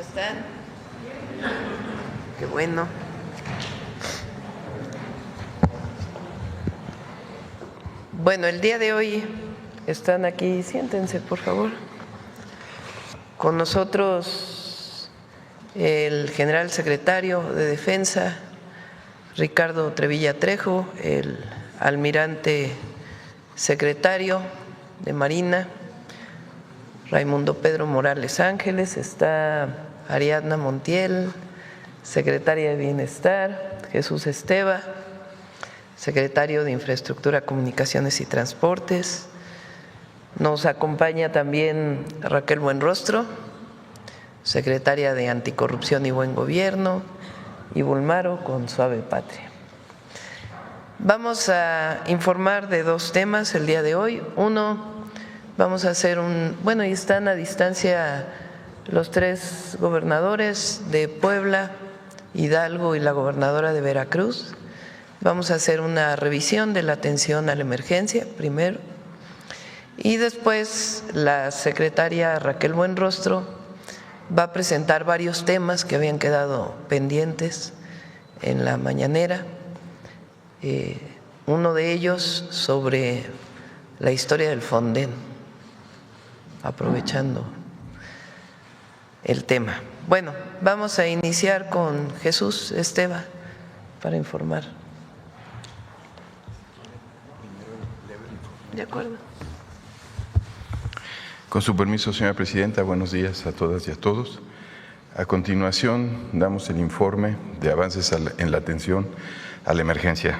están? Qué bueno. Bueno, el día de hoy están aquí, siéntense por favor. Con nosotros el general secretario de Defensa, Ricardo Trevilla Trejo, el almirante secretario de Marina, Raimundo Pedro Morales Ángeles, está Ariadna Montiel, secretaria de Bienestar, Jesús Esteva, secretario de Infraestructura, Comunicaciones y Transportes. Nos acompaña también Raquel Buenrostro, secretaria de Anticorrupción y Buen Gobierno, y Bulmaro con Suave Patria. Vamos a informar de dos temas el día de hoy. Uno, vamos a hacer y están a distancia los tres gobernadores de Puebla, Hidalgo y la gobernadora de Veracruz. Vamos a hacer una revisión de la atención a la emergencia primero y después la secretaria Raquel Buenrostro va a presentar varios temas que habían quedado pendientes en la mañanera. Uno de ellos sobre la historia del Fonden, aprovechando el tema. Bueno, vamos a iniciar con Jesús Esteva para informar. De acuerdo. Con su permiso, señora presidenta, buenos días a todas y a todos. A continuación, damos el informe de avances en la atención a la emergencia.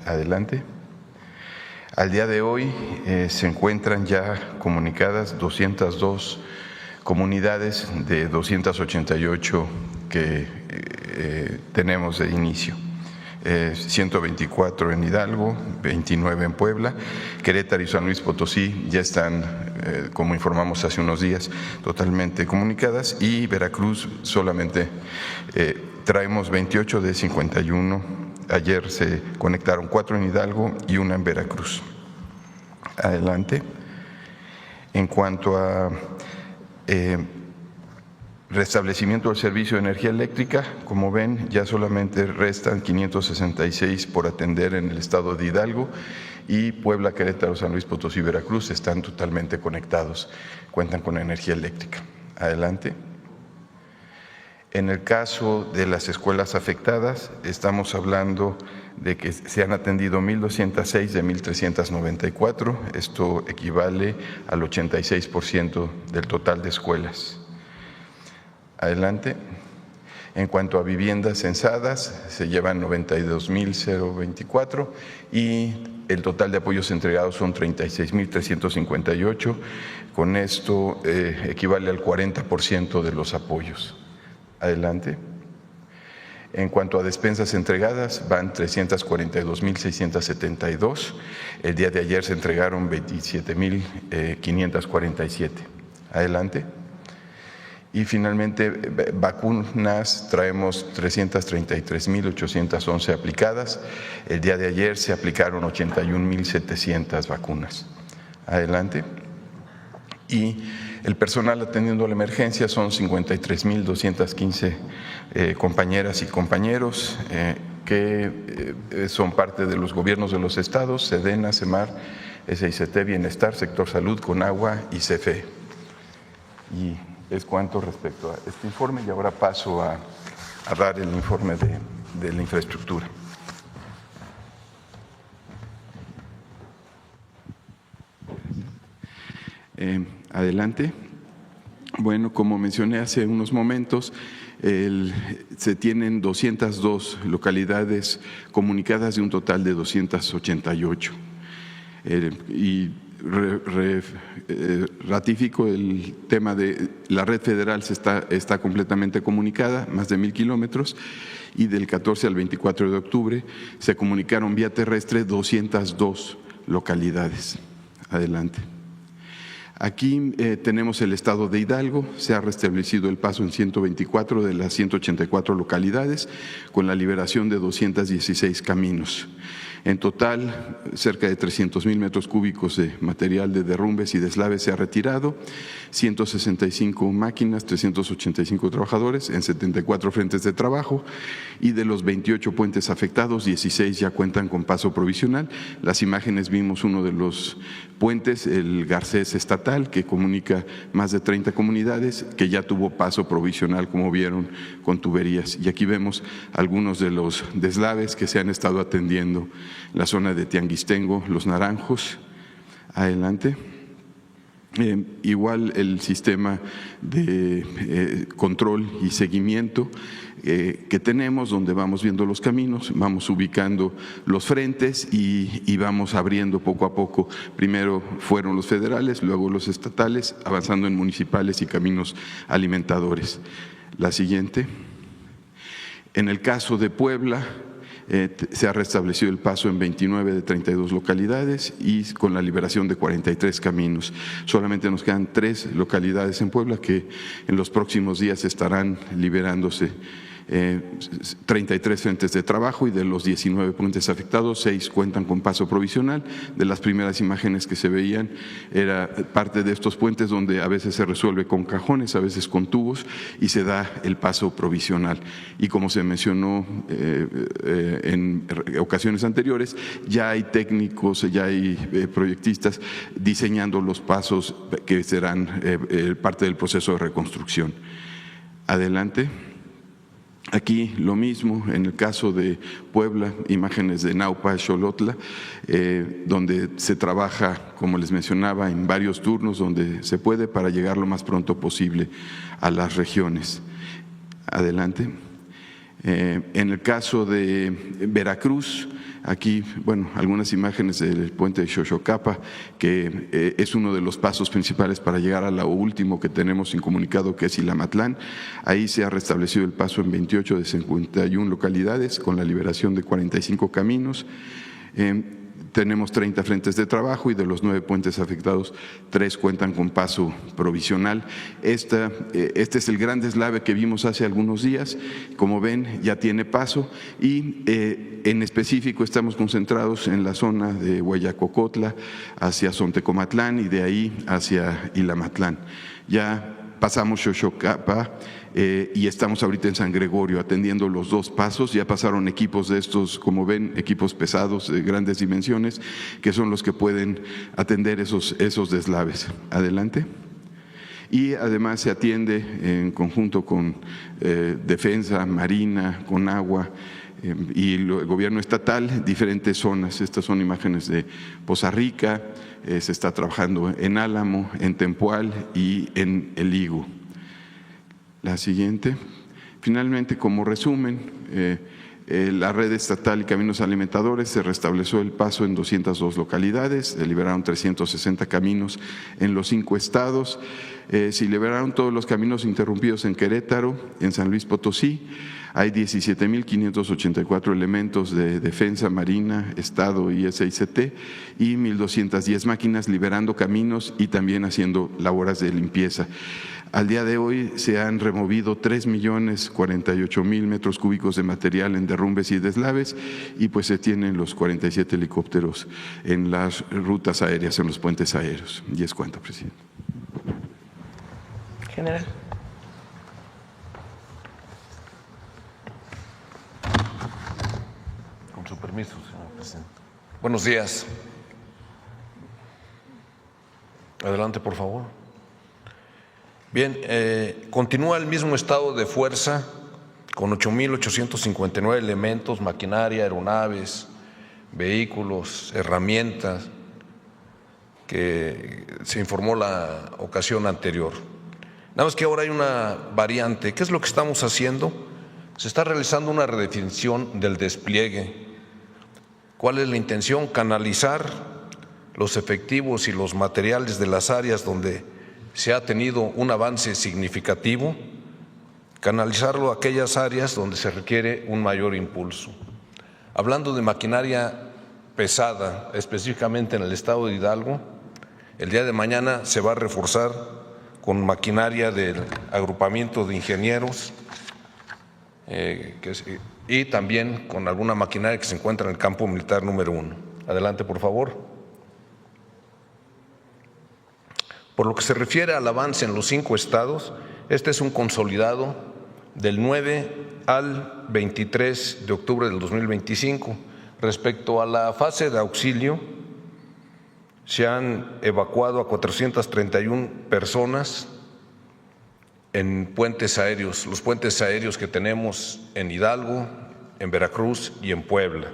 Adelante. Al día de hoy se encuentran ya comunicadas 202 comunidades de 288 que tenemos de inicio. 124 en Hidalgo, 29 en Puebla, Querétaro y San Luis Potosí ya están, como informamos hace unos días, totalmente comunicadas, y Veracruz solamente traemos 28 de 51. Ayer se conectaron 4 en Hidalgo y 1 en Veracruz. Adelante. En cuanto a restablecimiento del servicio de energía eléctrica, como ven, ya solamente restan 566 por atender en el estado de Hidalgo, y Puebla, Querétaro, San Luis Potosí y Veracruz están totalmente conectados, cuentan con energía eléctrica. Adelante. En el caso de las escuelas afectadas, estamos hablando de que se han atendido 1,206 de 1,394, esto equivale al 86% del total de escuelas. Adelante. En cuanto a viviendas censadas, se llevan 92,024 y el total de apoyos entregados son 36,358. Con esto equivale al 40% de los apoyos. Adelante. En cuanto a despensas entregadas, van 342,672. El día de ayer se entregaron 27,547. Adelante. Y finalmente, vacunas, traemos 333,811 aplicadas. El día de ayer se aplicaron 81,700 vacunas. Adelante. Y el personal atendiendo la emergencia son 53,215 compañeras y compañeros que son parte de los gobiernos de los estados, SEDENA, SEMAR, SICT, Bienestar, Sector Salud, Conagua y CFE. Y es cuanto respecto a este informe, y ahora paso a dar el informe de la infraestructura. Adelante. Bueno, como mencioné hace unos momentos, se tienen 202 localidades comunicadas de un total de 288. Ratifico el tema de la red federal está completamente comunicada, más de 1,000 kilómetros, y del 14 al 24 de octubre se comunicaron vía terrestre 202 localidades. Adelante. Aquí tenemos el estado de Hidalgo, se ha restablecido el paso en 124 de las 184 localidades, con la liberación de 216 caminos. En total, cerca de 300,000 metros cúbicos de material de derrumbes y deslaves se ha retirado, 165 máquinas, 385 trabajadores en 74 frentes de trabajo, y de los 28 puentes afectados, 16 ya cuentan con paso provisional. Las imágenes vimos uno de los puentes, el Garcés Estatal, que comunica más de 30 comunidades, que ya tuvo paso provisional, como vieron, con tuberías. Y aquí vemos algunos de los deslaves que se han estado atendiendo. La zona de Tianguistengo, Los Naranjos. Adelante. Igual el sistema de control y seguimiento que tenemos, donde vamos viendo los caminos, vamos ubicando los frentes y vamos abriendo poco a poco. Primero fueron los federales, luego los estatales, avanzando en municipales y caminos alimentadores. La siguiente. En el caso de Puebla, se ha restablecido el paso en 29 de 32 localidades y con la liberación de 43 caminos. Solamente nos quedan 3 localidades en Puebla que en los próximos días estarán liberándose 33 frentes de trabajo, y de los 19 puentes afectados, 6 cuentan con paso provisional. De las primeras imágenes que se veían era parte de estos puentes donde a veces se resuelve con cajones, a veces con tubos, y se da el paso provisional. Y como se mencionó en ocasiones anteriores, ya hay técnicos, ya hay proyectistas diseñando los pasos que serán parte del proceso de reconstrucción. Adelante. Aquí lo mismo, en el caso de Puebla, imágenes de Naupa, Xolotla, donde se trabaja, como les mencionaba, en varios turnos donde se puede para llegar lo más pronto posible a las regiones. Adelante. En el caso de Veracruz, aquí, bueno, algunas imágenes del puente de Xochocapa, que es uno de los pasos principales para llegar a lo último que tenemos incomunicado, que es Ilamatlán. Ahí se ha restablecido el paso en 28 de 51 localidades, con la liberación de 45 caminos. Tenemos 30 frentes de trabajo, y de los 9 puentes afectados, 3 cuentan con paso provisional. Este es el gran deslave que vimos hace algunos días. Como ven, ya tiene paso, y en específico estamos concentrados en la zona de Huayacocotla hacia Sontecomatlán, y de ahí hacia Ilamatlán. Ya pasamos Xochocapa y estamos ahorita en San Gregorio atendiendo los 2 pasos. Ya pasaron equipos de estos, como ven, equipos pesados de grandes dimensiones, que son los que pueden atender esos deslaves. Adelante. Y además se atiende en conjunto con Defensa, Marina, con Agua y el gobierno estatal, diferentes zonas. Estas son imágenes de Poza Rica, se está trabajando en Álamo, en Tempoal y en El Higo. La siguiente. Finalmente, como resumen, la red estatal y caminos alimentadores se restableció el paso en 202 localidades, se liberaron 360 caminos en los 5 estados, se liberaron todos los caminos interrumpidos en Querétaro, en San Luis Potosí. Hay 17,584 elementos de Defensa, Marina, Estado y SICT, y 1,210 máquinas liberando caminos y también haciendo labores de limpieza. Al día de hoy se han removido 3,048,000 metros cúbicos de material en derrumbes y deslaves, y pues se tienen los 47 helicópteros en las rutas aéreas, en los puentes aéreos. Y es cuanto, presidente. General. Con su permiso, señor presidente. Buenos días. Adelante, por favor. Bien, continúa el mismo estado de fuerza con 8,859 elementos, maquinaria, aeronaves, vehículos, herramientas, que se informó la ocasión anterior. Nada más que ahora hay una variante. ¿Qué es lo que estamos haciendo? Se está realizando una redefinición del despliegue. ¿Cuál es la intención? Canalizar los efectivos y los materiales de las áreas donde se ha tenido un avance significativo, canalizarlo a aquellas áreas donde se requiere un mayor impulso. Hablando de maquinaria pesada, específicamente en el estado de Hidalgo, El día de mañana se va a reforzar con maquinaria del agrupamiento de ingenieros y también con alguna maquinaria que se encuentra en el campo militar número 1. Adelante, por favor. Por lo que se refiere al avance en los 5 estados, este es un consolidado del 9 al 23 de octubre del 2025. Respecto a la fase de auxilio, se han evacuado a 431 personas en puentes aéreos, los puentes aéreos que tenemos en Hidalgo, en Veracruz y en Puebla.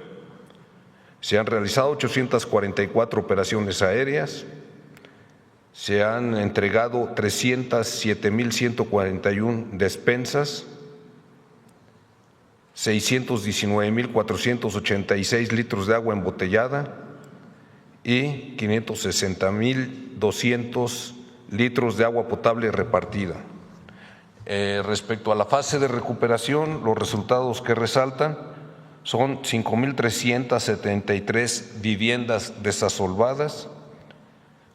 Se han realizado 844 operaciones aéreas, se han entregado 307.141 despensas, 619.486 litros de agua embotellada y 560.200 litros de agua potable repartida. Respecto a la fase de recuperación, los resultados que resaltan son 5.373 viviendas desasolvadas,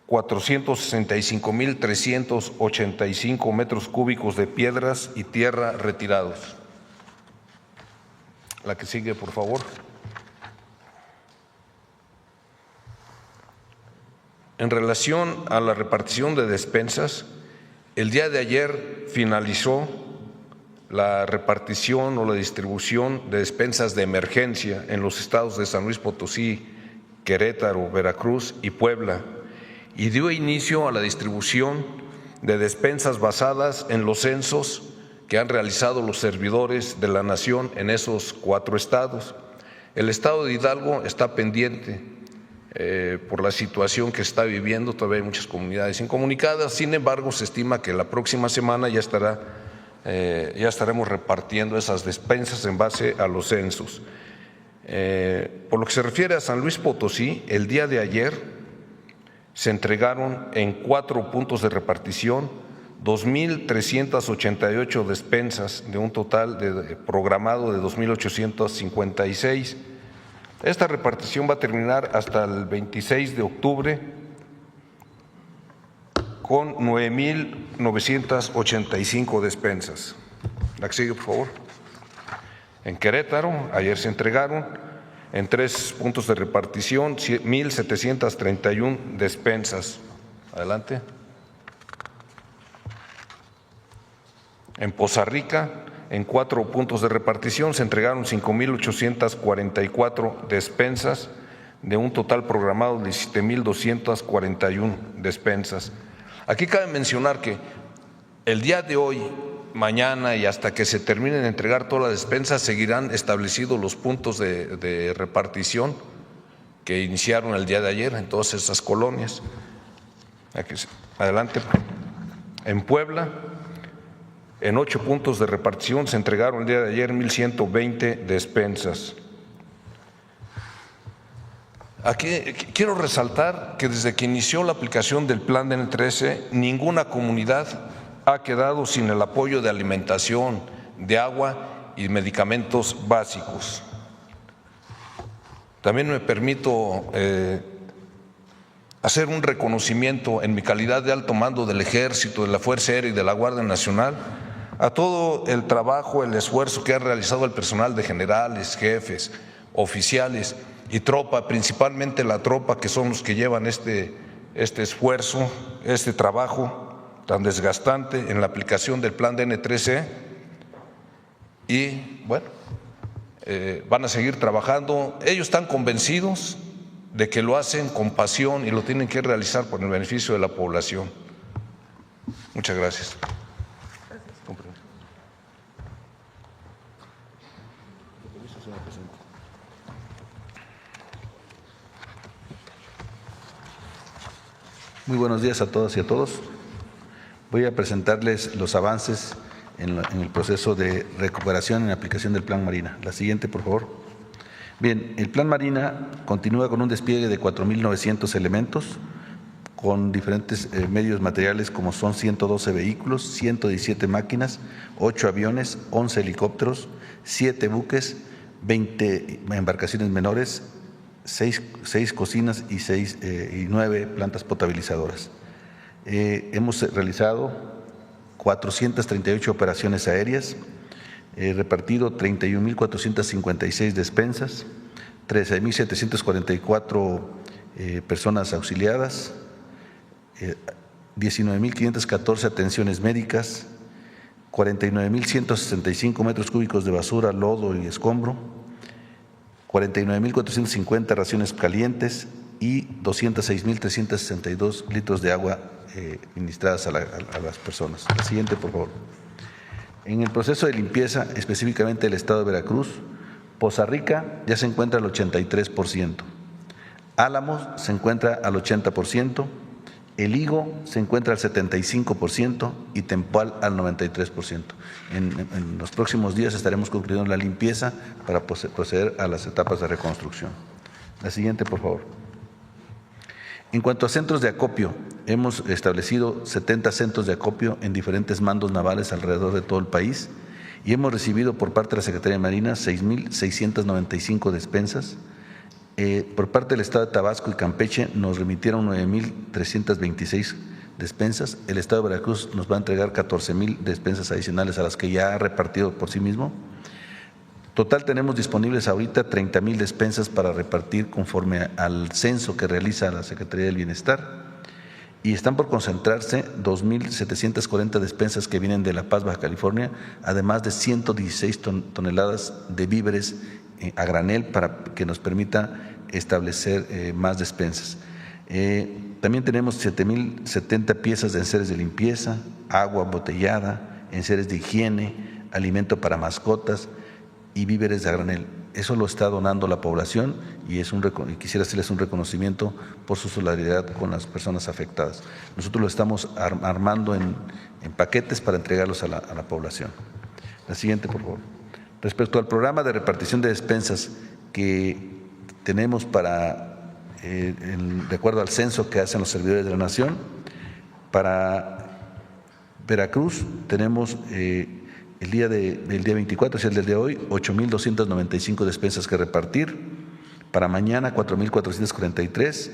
465.385 metros cúbicos de piedras y tierra retirados. La que sigue, por favor. En relación a la repartición de despensas, el día de ayer finalizó la repartición o la distribución de despensas de emergencia en los estados de San Luis Potosí, Querétaro, Veracruz y Puebla, y dio inicio a la distribución de despensas basadas en los censos que han realizado los servidores de la nación en esos 4 estados. El estado de Hidalgo está pendiente por la situación que está viviendo, todavía hay muchas comunidades incomunicadas. Sin embargo, se estima que la próxima semana ya estaremos repartiendo esas despensas en base a los censos. Por lo que se refiere a San Luis Potosí, el día de ayer se entregaron en 4 puntos de repartición 2.388 despensas de un total programado de 2.856. Esta repartición va a terminar hasta el 26 de octubre con 9.985 despensas. La que sigue, por favor. En Querétaro, ayer se entregaron en 3 puntos de repartición 1.731 despensas. Adelante. En Poza Rica, en 4 puntos de repartición se entregaron 5.844 despensas de un total programado de 17.241 despensas. Aquí cabe mencionar que el día de hoy, mañana y hasta que se terminen de entregar todas las despensas, seguirán establecidos los puntos de repartición que iniciaron el día de ayer en todas esas colonias. Adelante. En Puebla, en 8 puntos de repartición se entregaron el día de ayer 1.120 despensas. Aquí quiero resaltar que desde que inició la aplicación del plan DN13, ninguna comunidad ha quedado sin el apoyo de alimentación, de agua y medicamentos básicos. También me permito hacer un reconocimiento en mi calidad de alto mando del Ejército, de la Fuerza Aérea y de la Guardia Nacional a todo el trabajo, el esfuerzo que ha realizado el personal de generales, jefes, oficiales y tropa, principalmente la tropa, que son los que llevan este esfuerzo, este trabajo tan desgastante en la aplicación del plan DN13. Y bueno, van a seguir trabajando. Ellos están convencidos de que lo hacen con pasión y lo tienen que realizar por el beneficio de la población. Muchas gracias. Muy buenos días a todas y a todos. Voy a presentarles los avances en el proceso de recuperación en la aplicación del Plan Marina. La siguiente, por favor. Bien, el Plan Marina continúa con un despliegue de 4.900 elementos con diferentes medios materiales, como son 112 vehículos, 117 máquinas, 8 aviones, 11 helicópteros, 7 buques, 20 embarcaciones menores, 6 cocinas y 9 plantas potabilizadoras. Hemos realizado 438 operaciones aéreas, repartido 31.456 despensas, 13.744 personas auxiliadas, 19.514 atenciones médicas, 49.165 metros cúbicos de basura, lodo y escombro, 49.450 raciones calientes y 206.362 litros de agua ministradas a las personas. La siguiente, por favor. En el proceso de limpieza, específicamente del estado de Veracruz, Poza Rica ya se encuentra al 83%, Álamos se encuentra al 80%, El Higo se encuentra al 75% y Tempoal al 93%. En los próximos días estaremos concluyendo la limpieza para proceder a las etapas de reconstrucción. La siguiente, por favor. En cuanto a centros de acopio, hemos establecido 70 centros de acopio en diferentes mandos navales alrededor de todo el país y hemos recibido por parte de la Secretaría de Marina 6.695 despensas. Por parte del Estado de Tabasco y Campeche nos remitieron 9.326 despensas. El Estado de Veracruz nos va a entregar 14.000 despensas adicionales a las que ya ha repartido por sí mismo. Total tenemos disponibles ahorita 30.000 despensas para repartir conforme al censo que realiza la Secretaría del Bienestar y están por concentrarse 2.740 despensas que vienen de La Paz, Baja California, además de 116 toneladas de víveres a granel para que nos permita establecer más despensas. También tenemos 7.070 piezas de enseres de limpieza, agua embotellada, enseres de higiene, alimento para mascotas y víveres de a granel. Eso lo está donando la población y quisiera hacerles un reconocimiento por su solidaridad con las personas afectadas. Nosotros lo estamos armando en paquetes para entregarlos a la población. La siguiente, por favor. Respecto al programa de repartición de despensas que tenemos de acuerdo al censo que hacen los servidores de la Nación, para Veracruz tenemos el día 24, es el del día de hoy, 8.295 despensas que repartir, para mañana 4.443,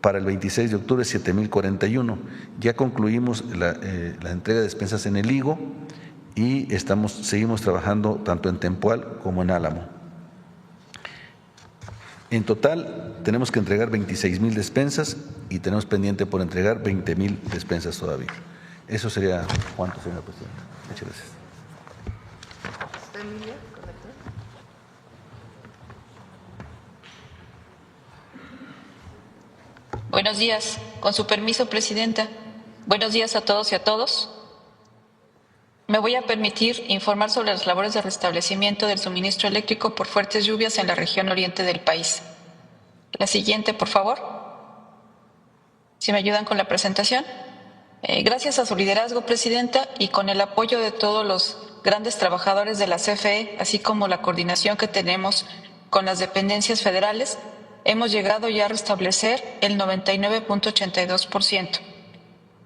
para el 26 de octubre 7.041. Ya concluimos la entrega de despensas en El Higo y seguimos trabajando tanto en Tempoal como en Álamo. En total tenemos que entregar 26.000 despensas y tenemos pendiente por entregar 20.000 despensas todavía. Eso sería cuánto, señora presidenta. Muchas gracias. Buenos días. Con su permiso, presidenta. Buenos días a todos y a todos. Me voy a permitir informar sobre las labores de restablecimiento del suministro eléctrico por fuertes lluvias en la región oriente del país. La siguiente, por favor. Si me ayudan con la presentación. Gracias a su liderazgo, presidenta, y con el apoyo de todos los grandes trabajadores de la CFE, así como la coordinación que tenemos con las dependencias federales, hemos llegado ya a restablecer el 99.82%.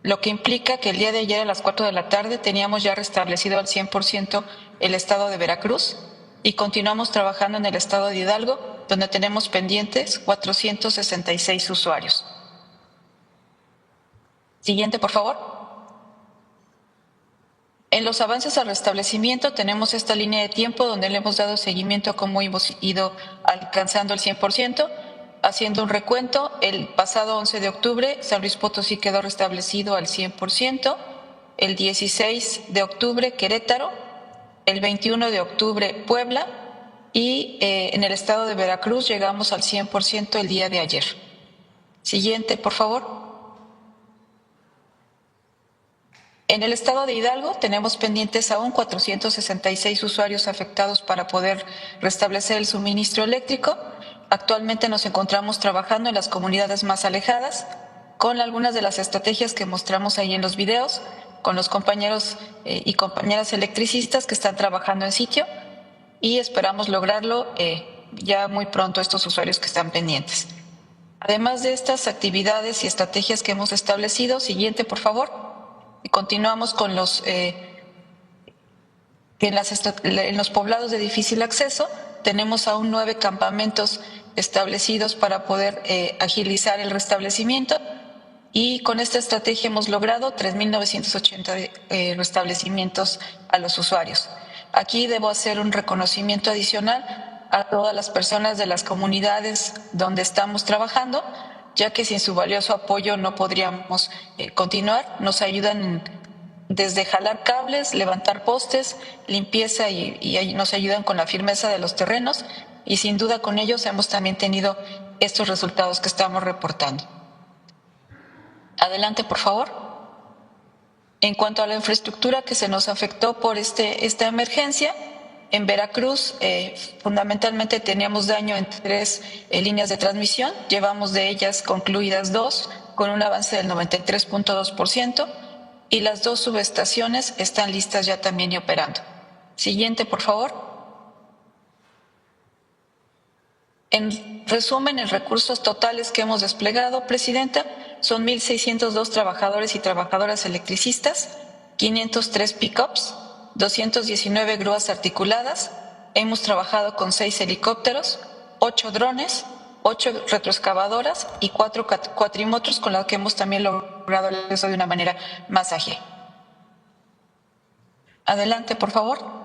Lo que implica que el día de ayer a las 4 de la tarde teníamos ya restablecido al 100% el estado de Veracruz y continuamos trabajando en el estado de Hidalgo, donde tenemos pendientes 466 usuarios. Siguiente, por favor. En los avances al restablecimiento tenemos esta línea de tiempo donde le hemos dado seguimiento a cómo hemos ido alcanzando el 100%. Haciendo un recuento, el pasado 11 de octubre San Luis Potosí quedó restablecido al 100%, el 16 de octubre Querétaro, el 21 de octubre Puebla y en el estado de Veracruz llegamos al 100% el día de ayer. Siguiente, por favor. En el estado de Hidalgo tenemos pendientes aún 466 usuarios afectados para poder restablecer el suministro eléctrico. Actualmente nos encontramos trabajando en las comunidades más alejadas con algunas de las estrategias que mostramos ahí en los videos, con los compañeros y compañeras electricistas que están trabajando en sitio y esperamos lograrlo ya muy pronto estos usuarios que están pendientes. Además de estas actividades y estrategias que hemos establecido, siguiente por favor, y continuamos con los en los poblados de difícil acceso. Tenemos aún 9 campamentos establecidos para poder agilizar el restablecimiento. Y con esta estrategia hemos logrado 3.980 restablecimientos a los usuarios. Aquí debo hacer un reconocimiento adicional a todas las personas de las comunidades donde estamos trabajando, ya que sin su valioso apoyo no podríamos continuar. Nos ayudan desde jalar cables, levantar postes, limpieza y nos ayudan con la firmeza de los terrenos, y sin duda con ellos hemos también tenido estos resultados que estamos reportando. Adelante, por favor. En cuanto a la infraestructura que se nos afectó por esta emergencia, en Veracruz fundamentalmente teníamos daño en 3 líneas de transmisión. Llevamos de ellas concluidas 2 con un avance del 93.2%, y las 2 subestaciones están listas ya también y operando. Siguiente, por favor. En resumen, en recursos totales que hemos desplegado, Presidenta, son 1.602 trabajadores y trabajadoras electricistas, 503 pick-ups, 219 grúas articuladas. Hemos trabajado con 6 helicópteros, 8 drones, 8 retroexcavadoras y 4 cuatrimotros, con los que hemos también logrado el acceso de una manera más ágil. Adelante, por favor.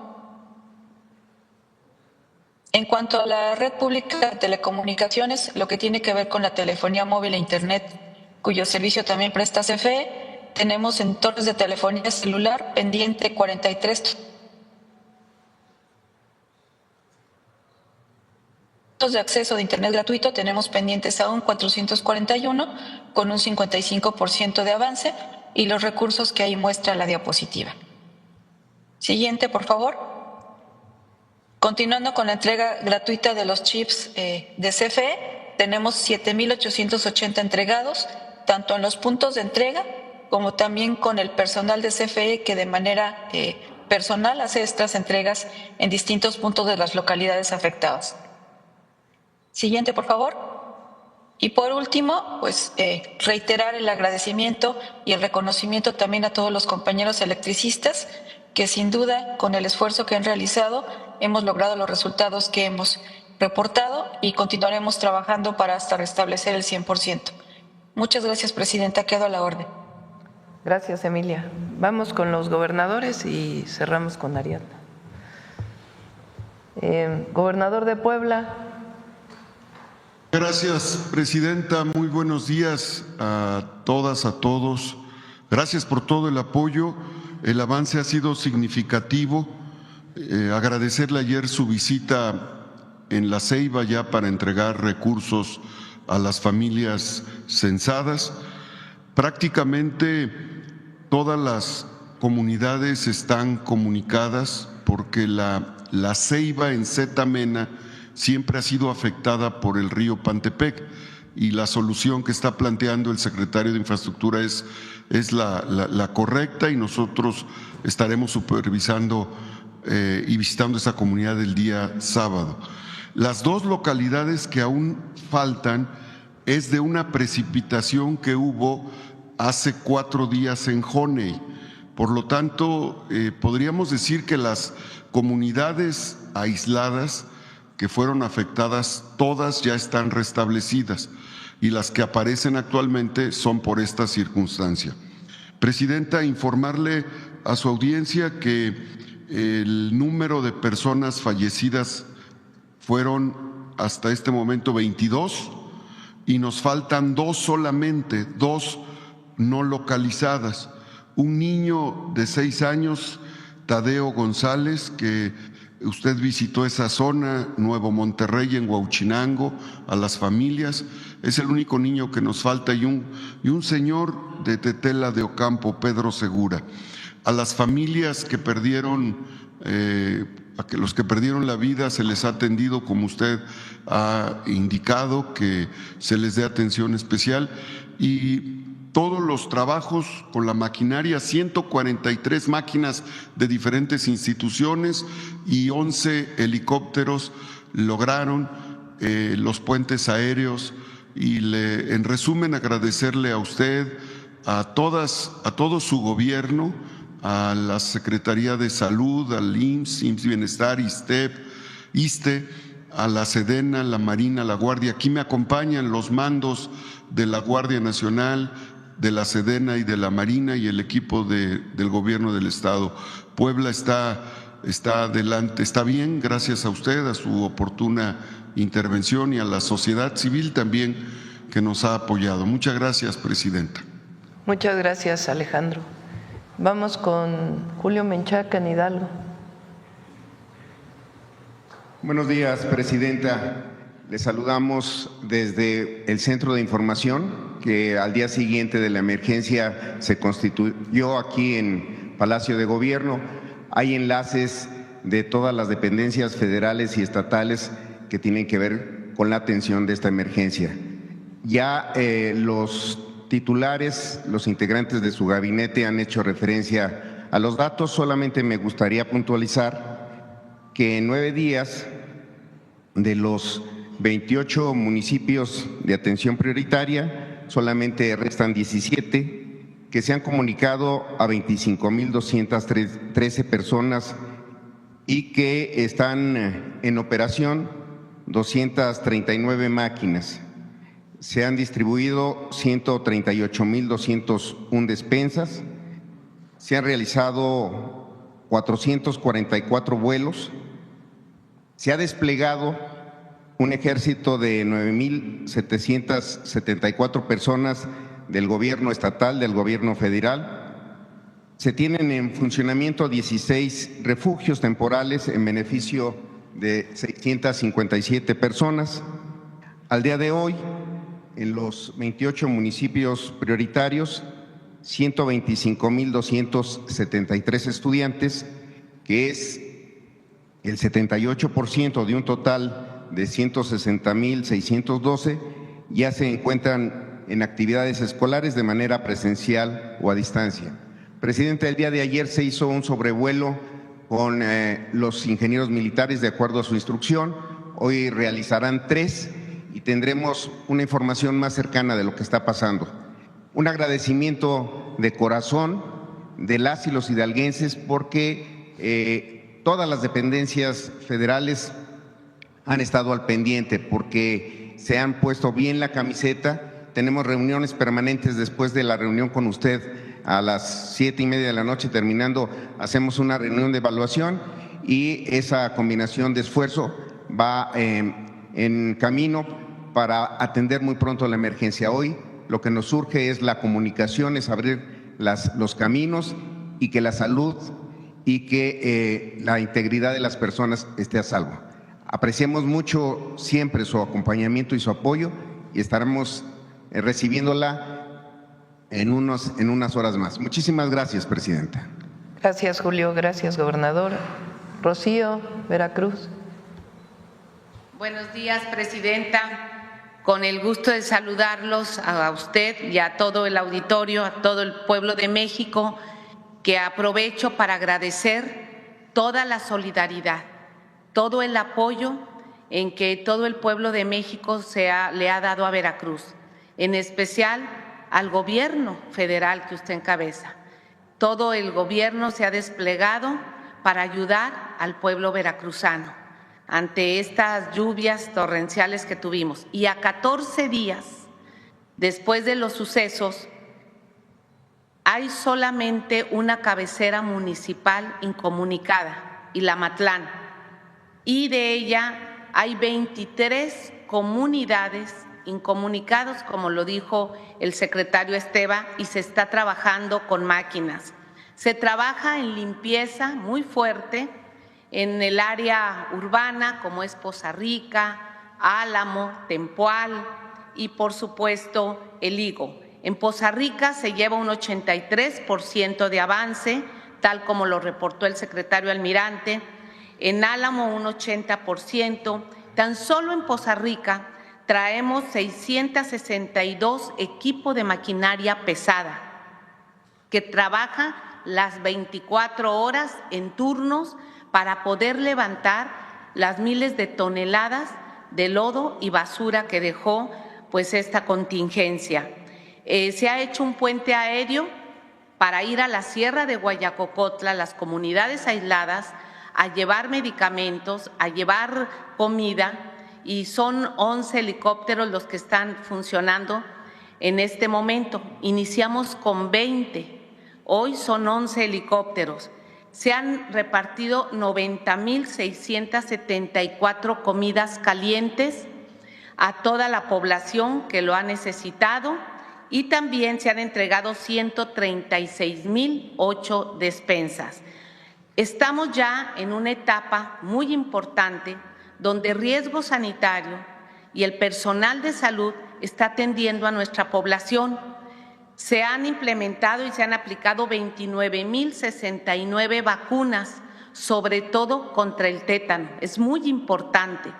En cuanto a la red pública de telecomunicaciones, lo que tiene que ver con la telefonía móvil e Internet, cuyo servicio también presta CFE, tenemos en torres de telefonía celular pendiente 43 de acceso de Internet gratuito, tenemos pendientes aún 441 con un 55% de avance, y los recursos que ahí muestra la diapositiva. Siguiente, por favor. Continuando con la entrega gratuita de los chips de CFE, tenemos 7.880 entregados, tanto en los puntos de entrega como también con el personal de CFE que de manera personal hace estas entregas en distintos puntos de las localidades afectadas. Siguiente, por favor. Y por último, pues reiterar el agradecimiento y el reconocimiento también a todos los compañeros electricistas que sin duda con el esfuerzo que han realizado hemos logrado los resultados que hemos reportado, y continuaremos trabajando para hasta restablecer el 100%. Muchas gracias, Presidenta. Quedo a la orden. Gracias, Emilia. Vamos con los gobernadores y cerramos con Ariadna. Gobernador de Puebla. Gracias, Presidenta. Muy buenos días a todas, a todos. Gracias por todo el apoyo. El avance ha sido significativo. Agradecerle ayer su visita en La Ceiba ya para entregar recursos a las familias censadas. Prácticamente todas las comunidades están comunicadas porque la Ceiba en Zetamena siempre ha sido afectada por el río Pantepec, y la solución que está planteando el secretario de Infraestructura es la correcta, y nosotros estaremos supervisando y visitando esa comunidad el día sábado. Las 2 localidades que aún faltan es de una precipitación que hubo hace 4 días en Joney. Por lo tanto, podríamos decir que las comunidades aisladas que fueron afectadas, todas ya están restablecidas, y las que aparecen actualmente son por esta circunstancia. Presidenta, informarle a su audiencia que el número de personas fallecidas fueron hasta este momento 22, y nos faltan 2 solamente, 2 no localizadas. Un niño de 6 años, Tadeo González, que usted visitó esa zona, Nuevo Monterrey, en Huauchinango, a las familias. Es el único niño que nos falta, y un señor de Tetela de Ocampo, Pedro Segura. A las familias que perdieron, los que perdieron la vida, se les ha atendido, como usted ha indicado, que se les dé atención especial, y todos los trabajos con la maquinaria, 143 máquinas de diferentes instituciones y 11 helicópteros lograron los puentes aéreos. Y en resumen, agradecerle a usted, a todo su gobierno, a la Secretaría de Salud, al IMSS, IMSS Bienestar, ISTE, a la Sedena, la Marina, la Guardia. Aquí me acompañan los mandos de la Guardia Nacional, de la Sedena y de la Marina y el equipo del Gobierno del Estado. Puebla está adelante, está bien, gracias a usted, a su oportuna intervención y a la sociedad civil también que nos ha apoyado. Muchas gracias, presidenta. Muchas gracias, Alejandro. Vamos con Julio Menchaca en Hidalgo. Buenos días, presidenta. Les saludamos desde el Centro de Información, que al día siguiente de la emergencia se constituyó aquí en Palacio de Gobierno. Hay enlaces de todas las dependencias federales y estatales que tienen que ver con la atención de esta emergencia. Ya los titulares, los integrantes de su gabinete han hecho referencia a los datos. Solamente me gustaría puntualizar que en 9 días de los 28 municipios de atención prioritaria, solamente restan 17 que se han comunicado a 25,213 personas y que están en operación 239 máquinas. Se han distribuido 138,201 despensas, se han realizado 444 vuelos, se ha desplegado un ejército de 9,774 personas del gobierno estatal, del gobierno federal. Se tienen en funcionamiento 16 refugios temporales en beneficio de 657 personas. Al día de hoy, en los 28 municipios prioritarios, 125,273 estudiantes, que es el 78% de un total de 160,612, ya se encuentran en actividades escolares de manera presencial o a distancia. Presidente, el día de ayer se hizo un sobrevuelo con los ingenieros militares de acuerdo a su instrucción. Hoy realizarán 3 y tendremos una información más cercana de lo que está pasando. Un agradecimiento de corazón de las y los hidalguenses porque todas las dependencias federales han estado al pendiente, porque se han puesto bien la camiseta. Tenemos reuniones permanentes después de la reunión con usted a las 7:30 de la noche, terminando, hacemos una reunión de evaluación y esa combinación de esfuerzo va en camino para atender muy pronto la emergencia. Hoy lo que nos surge es la comunicación, es abrir los caminos y que la salud y que la integridad de las personas esté a salvo. Apreciamos mucho siempre su acompañamiento y su apoyo y estaremos recibiéndola en unas horas más. Muchísimas gracias, presidenta. Gracias, Julio. Gracias, gobernador. Rocío, Veracruz. Buenos días, presidenta. Con el gusto de saludarlos a usted y a todo el auditorio, a todo el pueblo de México, que aprovecho para agradecer toda la solidaridad, todo el apoyo en que todo el pueblo de México le ha dado a Veracruz, en especial al gobierno federal que usted encabeza. Todo el gobierno se ha desplegado para ayudar al pueblo veracruzano ante estas lluvias torrenciales que tuvimos. Y a 14 días después de los sucesos, hay solamente una cabecera municipal incomunicada, Ilamatlán, y de ella hay 23 comunidades incomunicados, como lo dijo el secretario Esteva, y se está trabajando con máquinas. Se trabaja en limpieza muy fuerte en el área urbana, como es Poza Rica, Álamo, Tempoal y, por supuesto, El Higo. En Poza Rica se lleva un 83% de avance, tal como lo reportó el secretario Almirante. En Álamo un 80%. Tan solo en Poza Rica traemos 662 equipos de maquinaria pesada que trabaja las 24 horas en turnos para poder levantar las miles de toneladas de lodo y basura que dejó pues esta contingencia. Se ha hecho un puente aéreo para ir a la Sierra de Guayacocotla, las comunidades aisladas, a llevar medicamentos, a llevar comida, y son 11 helicópteros los que están funcionando en este momento. Iniciamos con 20, hoy son 11 helicópteros. Se han repartido 90,674 comidas calientes a toda la población que lo ha necesitado, y también se han entregado 136,008 despensas. Estamos ya en una etapa muy importante donde riesgo sanitario y el personal de salud está atendiendo a nuestra población. Se han implementado y se han aplicado 29,069 vacunas, sobre todo contra el tétano. Es muy importante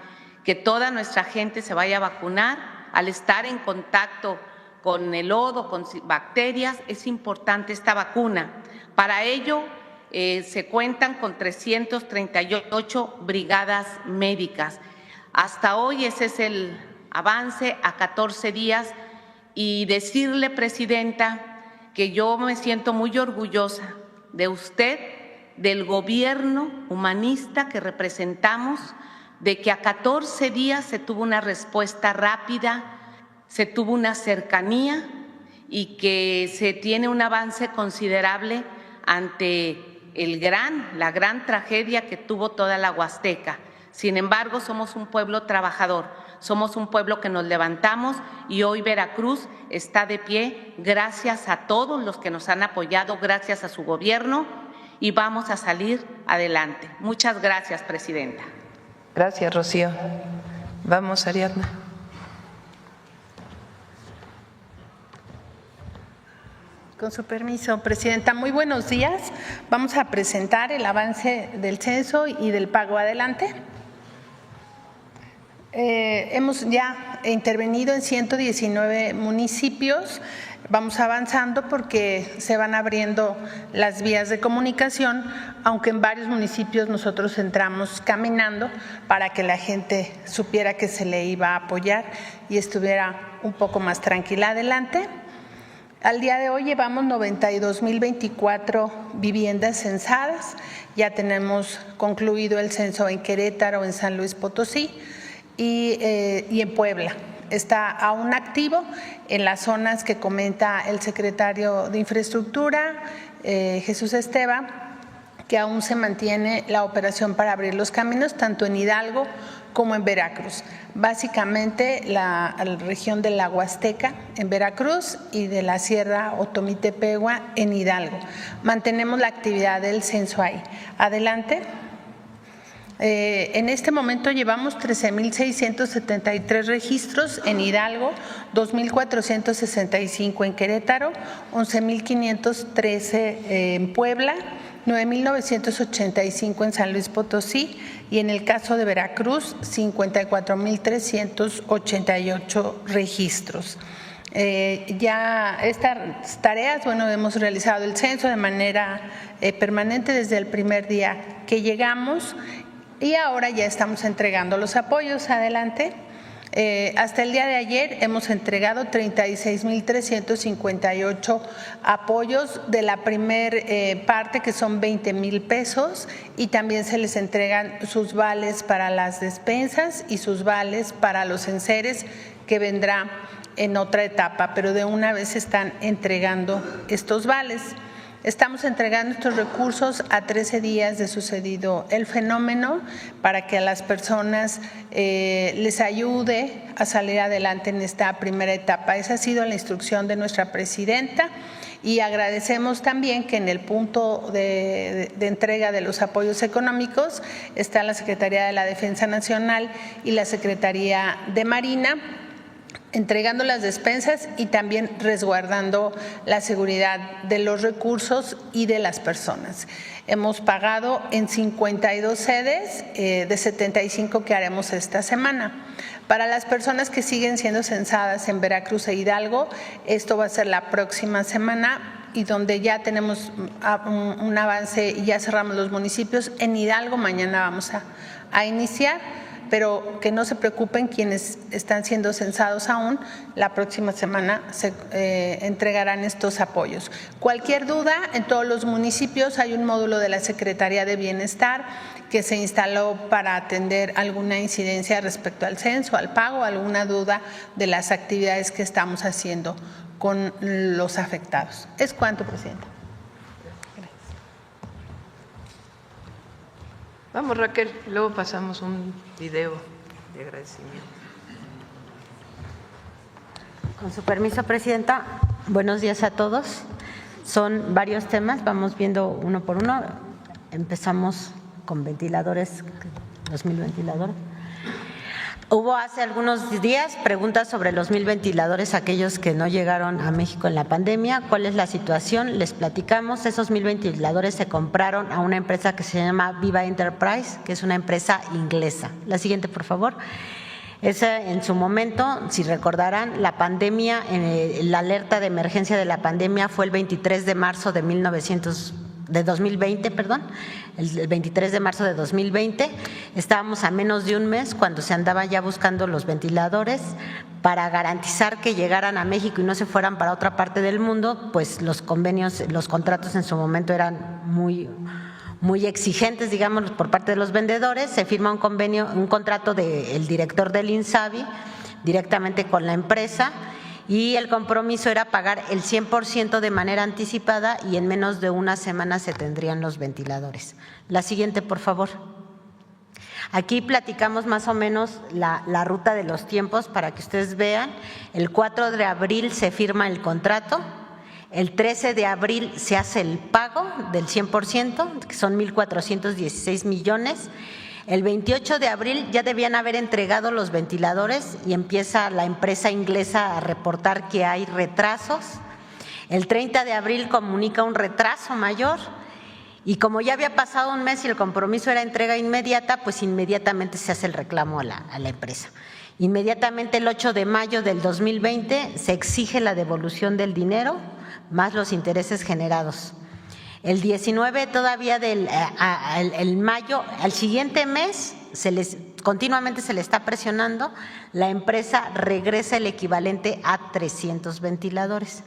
que toda nuestra gente se vaya a vacunar. Al estar en contacto con el lodo, con bacterias, es importante esta vacuna. Para ello, se cuentan con 338 brigadas médicas. Hasta hoy ese es el avance a 14 días, y decirle, Presidenta, que yo me siento muy orgullosa de usted, del gobierno humanista que representamos, de que a 14 días se tuvo una respuesta rápida, se tuvo una cercanía y que se tiene un avance considerable ante la gran tragedia que tuvo toda la Huasteca. Sin embargo, somos un pueblo trabajador, somos un pueblo que nos levantamos, y hoy Veracruz está de pie gracias a todos los que nos han apoyado, gracias a su gobierno, y vamos a salir adelante. Muchas gracias, Presidenta. Gracias, Rocío. Vamos, Ariadna. Con su permiso, Presidenta, muy buenos días. Vamos a presentar el avance del censo y del pago adelante. Hemos ya intervenido en 119 municipios. Vamos avanzando porque se van abriendo las vías de comunicación, aunque en varios municipios nosotros entramos caminando para que la gente supiera que se le iba a apoyar y estuviera un poco más tranquila. Adelante. Al día de hoy llevamos 92,024 viviendas censadas. Ya tenemos concluido el censo en Querétaro, en San Luis Potosí y en Puebla. Está aún activo en las zonas que comenta el secretario de Infraestructura, Jesús Esteva, que aún se mantiene la operación para abrir los caminos, tanto en Hidalgo como en Veracruz. Básicamente la región de la Huasteca en Veracruz y de la Sierra Otomitepegua en Hidalgo. Mantenemos la actividad del censo ahí. Adelante. En este momento llevamos 13,673 registros en Hidalgo, 2,465 en Querétaro, 11,513 en Puebla, 9,985 en San Luis Potosí, y en el caso de Veracruz, 54,388 registros. Ya estas tareas, hemos realizado el censo de manera permanente desde el primer día que llegamos, y ahora ya estamos entregando los apoyos. Adelante. Hasta el día de ayer hemos entregado 36,358 apoyos de la primer parte, que son 20,000 pesos, y también se les entregan sus vales para las despensas y sus vales para los enseres, que vendrá en otra etapa, pero de una vez se están entregando estos vales. Estamos entregando estos recursos a 13 días de sucedido el fenómeno, para que a las personas les ayude a salir adelante en esta primera etapa. Esa ha sido la instrucción de nuestra presidenta, y agradecemos también que en el punto de entrega de los apoyos económicos está la Secretaría de la Defensa Nacional y la Secretaría de Marina, entregando las despensas y también resguardando la seguridad de los recursos y de las personas. Hemos pagado en 52 sedes de 75 que haremos esta semana. Para las personas que siguen siendo censadas en Veracruz e Hidalgo, esto va a ser la próxima semana, y donde ya tenemos un avance y ya cerramos los municipios. En Hidalgo mañana vamos a iniciar. pero que no se preocupen quienes están siendo censados aún, la próxima semana se entregarán estos apoyos. Cualquier duda, en todos los municipios hay un módulo de la Secretaría de Bienestar que se instaló para atender alguna incidencia respecto al censo, al pago, alguna duda de las actividades que estamos haciendo con los afectados. Es cuanto, Presidenta. Vamos, Raquel, luego pasamos un video de agradecimiento. Con su permiso, Presidenta, buenos días a todos. Son varios temas, vamos viendo uno por uno. Empezamos con ventiladores, 2,000 ventiladores. Hubo hace algunos días preguntas sobre los 1,000 ventiladores, aquellos que no llegaron a México en la pandemia. ¿Cuál es la situación? Les platicamos. Esos 1,000 ventiladores se compraron a una empresa que se llama Viva Enterprise, que es una empresa inglesa. La siguiente, por favor. En su momento, si recordarán, la pandemia, la alerta de emergencia de la pandemia fue el 23 de marzo de 2020, el 23 de marzo de 2020. Estábamos a menos de un mes cuando se andaba ya buscando los ventiladores para garantizar que llegaran a México y no se fueran para otra parte del mundo, pues los convenios, los contratos en su momento eran muy exigentes, digamos, por parte de los vendedores. Se firma un convenio, un contrato del director del INSABI directamente con la empresa, y el compromiso era pagar el 100% de manera anticipada y en menos de una semana se tendrían los ventiladores. La siguiente, por favor. Aquí platicamos más o menos la ruta de los tiempos para que ustedes vean. El 4 de abril se firma el contrato, el 13 de abril se hace el pago del 100%, que son 1,416 millones. El 28 de abril ya debían haber entregado los ventiladores y empieza la empresa inglesa a reportar que hay retrasos. El 30 de abril comunica un retraso mayor y como ya había pasado un mes y el compromiso era entrega inmediata, pues inmediatamente se hace el reclamo a la empresa. Inmediatamente el 8 de mayo del 2020 se exige la devolución del dinero más los intereses generados. El 19 todavía el mayo, al siguiente mes, continuamente se le está presionando, la empresa regresa el equivalente a 300 ventiladores.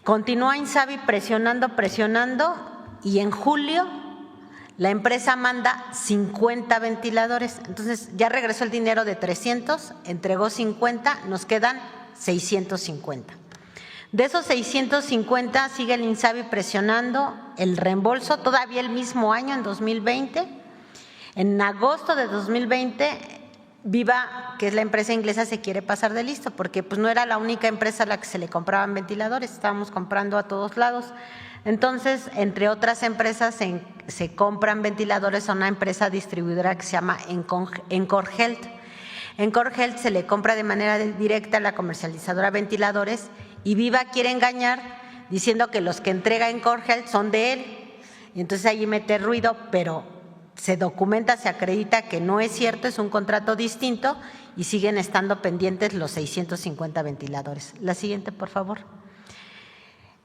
Continúa INSABI presionando y en julio la empresa manda 50 ventiladores. Entonces ya regresó el dinero de 300, entregó 50, nos quedan 650. De esos 650 sigue el INSABI presionando el reembolso todavía el mismo año, en 2020. En agosto de 2020, Viva, que es la empresa inglesa, se quiere pasar de listo porque pues no era la única empresa a la que se le compraban ventiladores, estábamos comprando a todos lados. Entonces, entre otras empresas, se compran ventiladores a una empresa distribuidora que se llama Encore Health. Encore Health se le compra de manera directa a la comercializadora ventiladores y Viva quiere engañar diciendo que los que entrega Encore Health son de él. Y entonces ahí mete ruido, pero se documenta, se acredita que no es cierto, es un contrato distinto y siguen estando pendientes los 650 ventiladores. La siguiente, por favor.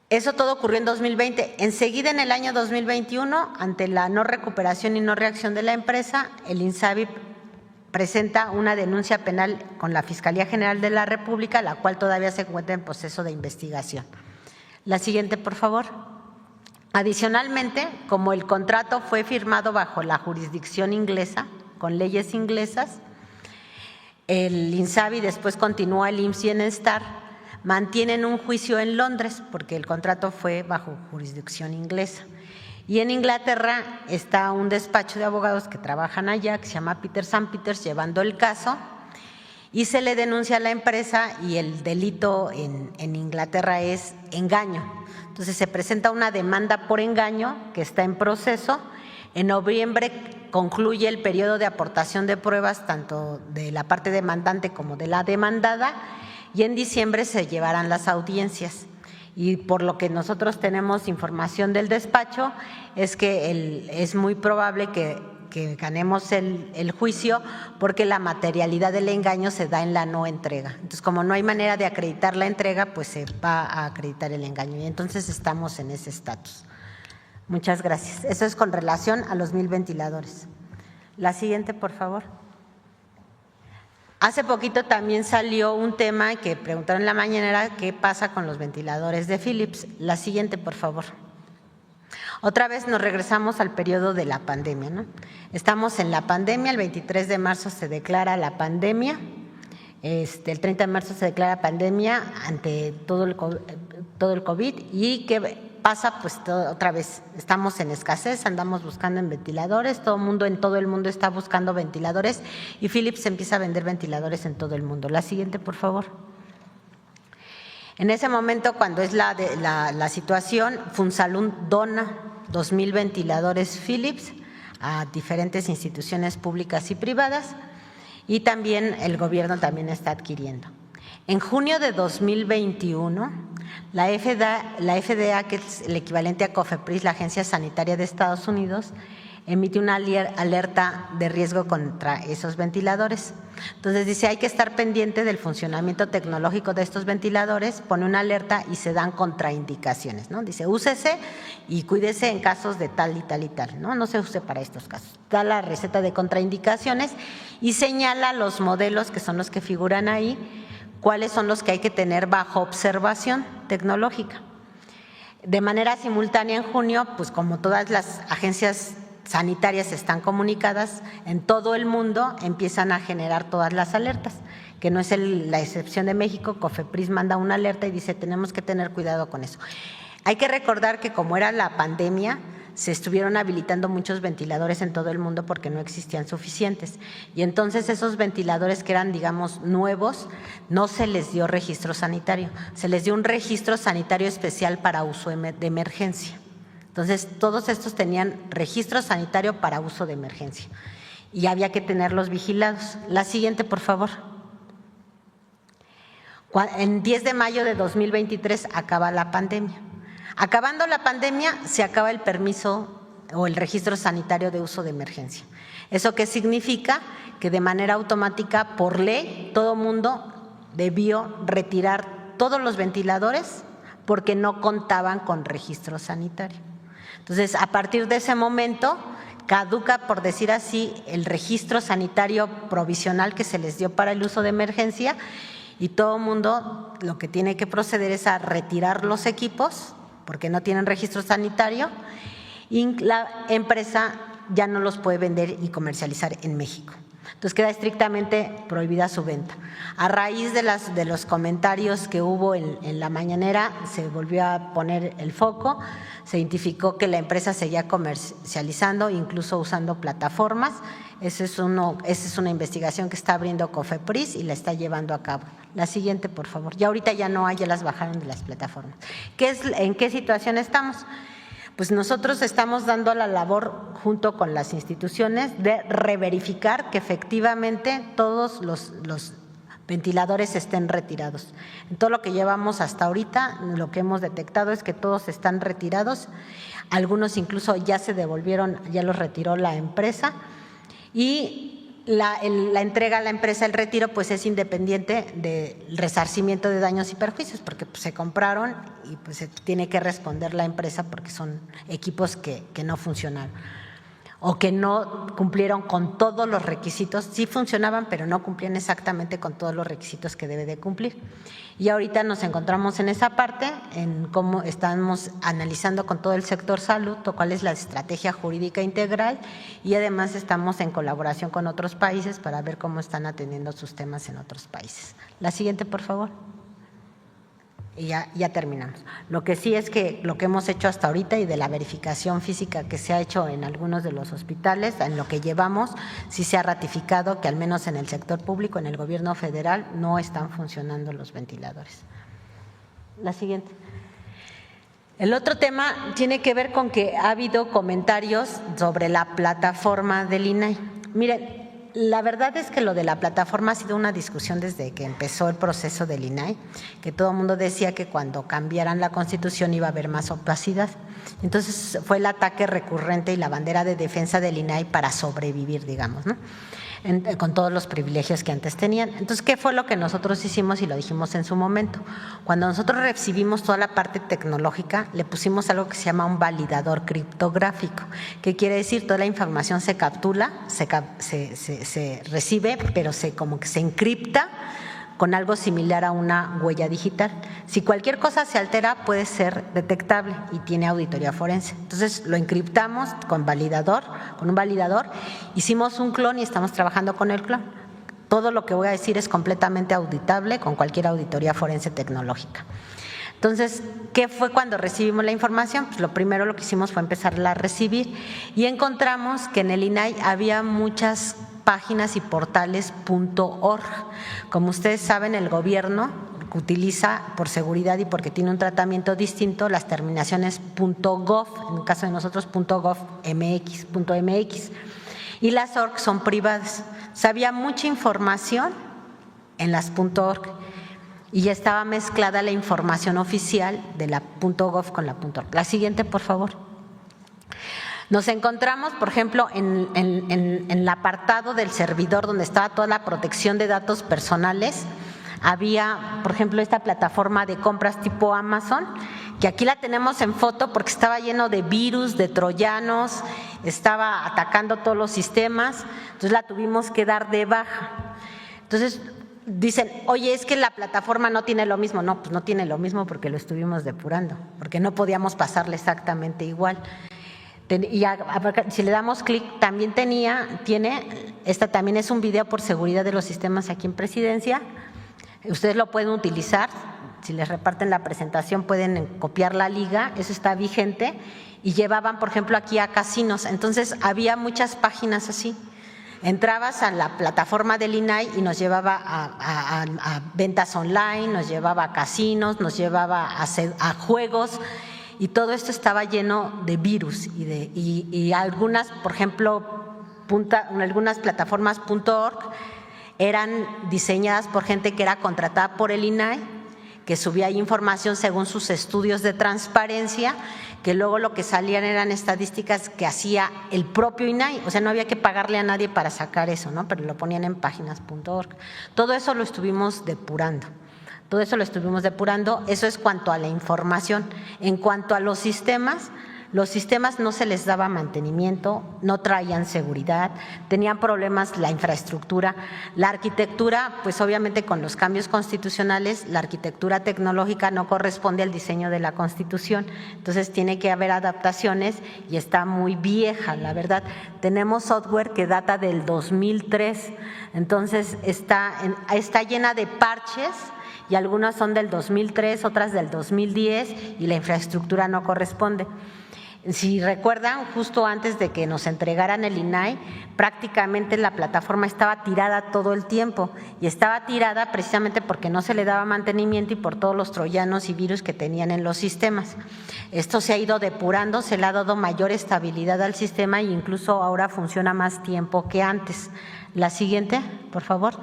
Eso todo ocurrió en 2020. Enseguida, en el año 2021, ante la no recuperación y no reacción de la empresa, el INSABI presenta una denuncia penal con la Fiscalía General de la República, la cual todavía se encuentra en proceso de investigación. La siguiente, por favor. Adicionalmente, como el contrato fue firmado bajo la jurisdicción inglesa, con leyes inglesas, el INSABI después continúa el IMSS Bienestar, mantienen un juicio en Londres porque el contrato fue bajo jurisdicción inglesa. Y en Inglaterra está un despacho de abogados que trabajan allá, que se llama Peters & Peters, llevando el caso, y se le denuncia a la empresa y el delito en Inglaterra es engaño. Entonces se presenta una demanda por engaño que está en proceso. En noviembre concluye el periodo de aportación de pruebas tanto de la parte demandante como de la demandada y en diciembre se llevarán las audiencias. Y por lo que nosotros tenemos información del despacho es que es muy probable que ganemos el juicio porque la materialidad del engaño se da en la no entrega. Entonces, como no hay manera de acreditar la entrega, pues se va a acreditar el engaño y entonces estamos en ese estatus. Muchas gracias. Eso es con relación a los 1,000 ventiladores. La siguiente, por favor. Hace poquito también salió un tema que preguntaron en la mañanera, ¿qué pasa con los ventiladores de Philips? La siguiente, por favor. Otra vez nos regresamos al periodo de la pandemia, ¿no? Estamos en la pandemia, el 23 de marzo se declara la pandemia, el 30 de marzo se declara pandemia ante todo el COVID y ¿qué pasa? Pues otra vez estamos en escasez, andamos buscando en ventiladores, todo el mundo en todo el mundo está buscando ventiladores y Philips empieza a vender ventiladores en todo el mundo. La siguiente, por favor. En ese momento, cuando es la situación, Funsalud dona 2,000 ventiladores Philips a diferentes instituciones públicas y privadas y también el gobierno también está adquiriendo. En junio de 2021, la FDA, que es el equivalente a COFEPRIS, la Agencia Sanitaria de Estados Unidos, emite una alerta de riesgo contra esos ventiladores. Entonces dice, hay que estar pendiente del funcionamiento tecnológico de estos ventiladores, pone una alerta y se dan contraindicaciones, ¿no? Dice, úsese y cuídese en casos de tal y tal y tal, ¿no? No se use para estos casos. Da la receta de contraindicaciones y señala los modelos que son los que figuran ahí, cuáles son los que hay que tener bajo observación tecnológica. De manera simultánea en junio, pues como todas las agencias sanitarias están comunicadas, en todo el mundo empiezan a generar todas las alertas, que no es la excepción de México. COFEPRIS manda una alerta y dice tenemos que tener cuidado con eso. Hay que recordar que como era la pandemia, se estuvieron habilitando muchos ventiladores en todo el mundo porque no existían suficientes. Y entonces esos ventiladores que eran, digamos, nuevos, no se les dio registro sanitario, se les dio un registro sanitario especial para uso de emergencia. Entonces, todos estos tenían registro sanitario para uso de emergencia y había que tenerlos vigilados. La siguiente, por favor. En 10 de mayo de 2023 acaba la pandemia. Acabando la pandemia, se acaba el permiso o el registro sanitario de uso de emergencia. ¿Eso qué significa? Que de manera automática, por ley, todo mundo debió retirar todos los ventiladores porque no contaban con registro sanitario. Entonces, a partir de ese momento, caduca, por decir así, el registro sanitario provisional que se les dio para el uso de emergencia y todo mundo lo que tiene que proceder es a retirar los equipos porque no tienen registro sanitario y la empresa ya no los puede vender y comercializar en México. Entonces queda estrictamente prohibida su venta. A raíz de los comentarios que hubo en la mañanera, se volvió a poner el foco, se identificó que la empresa seguía comercializando, incluso usando plataformas. Esa es una investigación que está abriendo COFEPRIS y la está llevando a cabo. La siguiente, por favor. Ya ahorita ya no hay, ya las bajaron de las plataformas. ¿En qué situación estamos? Pues nosotros estamos dando la labor junto con las instituciones de reverificar que efectivamente todos los ventiladores estén retirados. En todo lo que llevamos hasta ahorita, lo que hemos detectado es que todos están retirados, algunos incluso ya se devolvieron, ya los retiró la empresa y la entrega a la empresa, el retiro, pues es independiente del resarcimiento de daños y perjuicios, porque pues, se compraron y pues se tiene que responder la empresa porque son equipos que no funcionaron o que no cumplieron con todos los requisitos. Sí funcionaban, pero no cumplían exactamente con todos los requisitos que debe de cumplir. Y ahorita nos encontramos en esa parte, en cómo estamos analizando con todo el sector salud cuál es la estrategia jurídica integral y además estamos en colaboración con otros países para ver cómo están atendiendo sus temas en otros países. La siguiente, por favor. Y ya terminamos. Lo que sí es que lo que hemos hecho hasta ahorita y de la verificación física que se ha hecho en algunos de los hospitales, en lo que llevamos, sí se ha ratificado que al menos en el sector público, en el gobierno federal, no están funcionando los ventiladores. La siguiente. El otro tema tiene que ver con que ha habido comentarios sobre la plataforma del INAI. Miren, la verdad es que lo de la plataforma ha sido una discusión desde que empezó el proceso del INAI, que todo el mundo decía que cuando cambiaran la Constitución iba a haber más opacidad. Entonces fue el ataque recurrente y la bandera de defensa del INAI para sobrevivir, digamos, ¿no? Con todos los privilegios que antes tenían. Entonces, ¿qué fue lo que nosotros hicimos y lo dijimos en su momento? Cuando nosotros recibimos toda la parte tecnológica, le pusimos algo que se llama un validador criptográfico, que quiere decir toda la información se captura, se se recibe, pero como que se encripta con algo similar a una huella digital. Si cualquier cosa se altera, puede ser detectable y tiene auditoría forense. Entonces lo encriptamos con un validador, hicimos un clon y estamos trabajando con el clon. Todo lo que voy a decir es completamente auditable con cualquier auditoría forense tecnológica. Entonces, ¿qué fue cuando recibimos la información? Pues lo primero lo que hicimos fue empezarla a recibir y encontramos que en el INAI había muchas páginas y portales .org. Como ustedes saben, el gobierno utiliza por seguridad y porque tiene un tratamiento distinto las terminaciones .gov, en el caso de nosotros .gov.mx, y las .org son privadas. O sea, había mucha información en las .org y ya estaba mezclada la información oficial de la .gov con la .org. La siguiente, por favor. Nos encontramos, por ejemplo, en el apartado del servidor donde estaba toda la protección de datos personales. Había, por ejemplo, esta plataforma de compras tipo Amazon, que aquí la tenemos en foto porque estaba lleno de virus, de troyanos, estaba atacando todos los sistemas, entonces la tuvimos que dar de baja. Entonces dicen, oye, es que la plataforma no tiene lo mismo. No, pues no tiene lo mismo porque lo estuvimos depurando, porque no podíamos pasarle exactamente igual. Y si le damos clic, también esta también es un video por seguridad de los sistemas aquí en Presidencia. Ustedes lo pueden utilizar, si les reparten la presentación pueden copiar la liga, eso está vigente, y llevaban, por ejemplo, aquí a casinos. Entonces había muchas páginas así. Entrabas a la plataforma del INAI y nos llevaba a ventas online, nos llevaba a casinos, nos llevaba a juegos, y todo esto estaba lleno de virus y algunas, por ejemplo, algunas plataformas .org eran diseñadas por gente que era contratada por el INAI, que subía información según sus estudios de transparencia, que luego lo que salían eran estadísticas que hacía el propio INAI, o sea, no había que pagarle a nadie para sacar eso, ¿no? Pero lo ponían en páginas .org. Todo eso lo estuvimos depurando. Eso es cuanto a la información. En cuanto a los sistemas no se les daba mantenimiento, no traían seguridad, tenían problemas la infraestructura. La arquitectura, pues obviamente con los cambios constitucionales, la arquitectura tecnológica no corresponde al diseño de la Constitución, entonces tiene que haber adaptaciones y está muy vieja, la verdad. Tenemos software que data del 2003, entonces está llena de parches, y algunas son del 2003, otras del 2010 y la infraestructura no corresponde. Si recuerdan, justo antes de que nos entregaran el INAI, prácticamente la plataforma estaba tirada todo el tiempo y estaba tirada precisamente porque no se le daba mantenimiento y por todos los troyanos y virus que tenían en los sistemas. Esto se ha ido depurando, se le ha dado mayor estabilidad al sistema e incluso ahora funciona más tiempo que antes. La siguiente, por favor.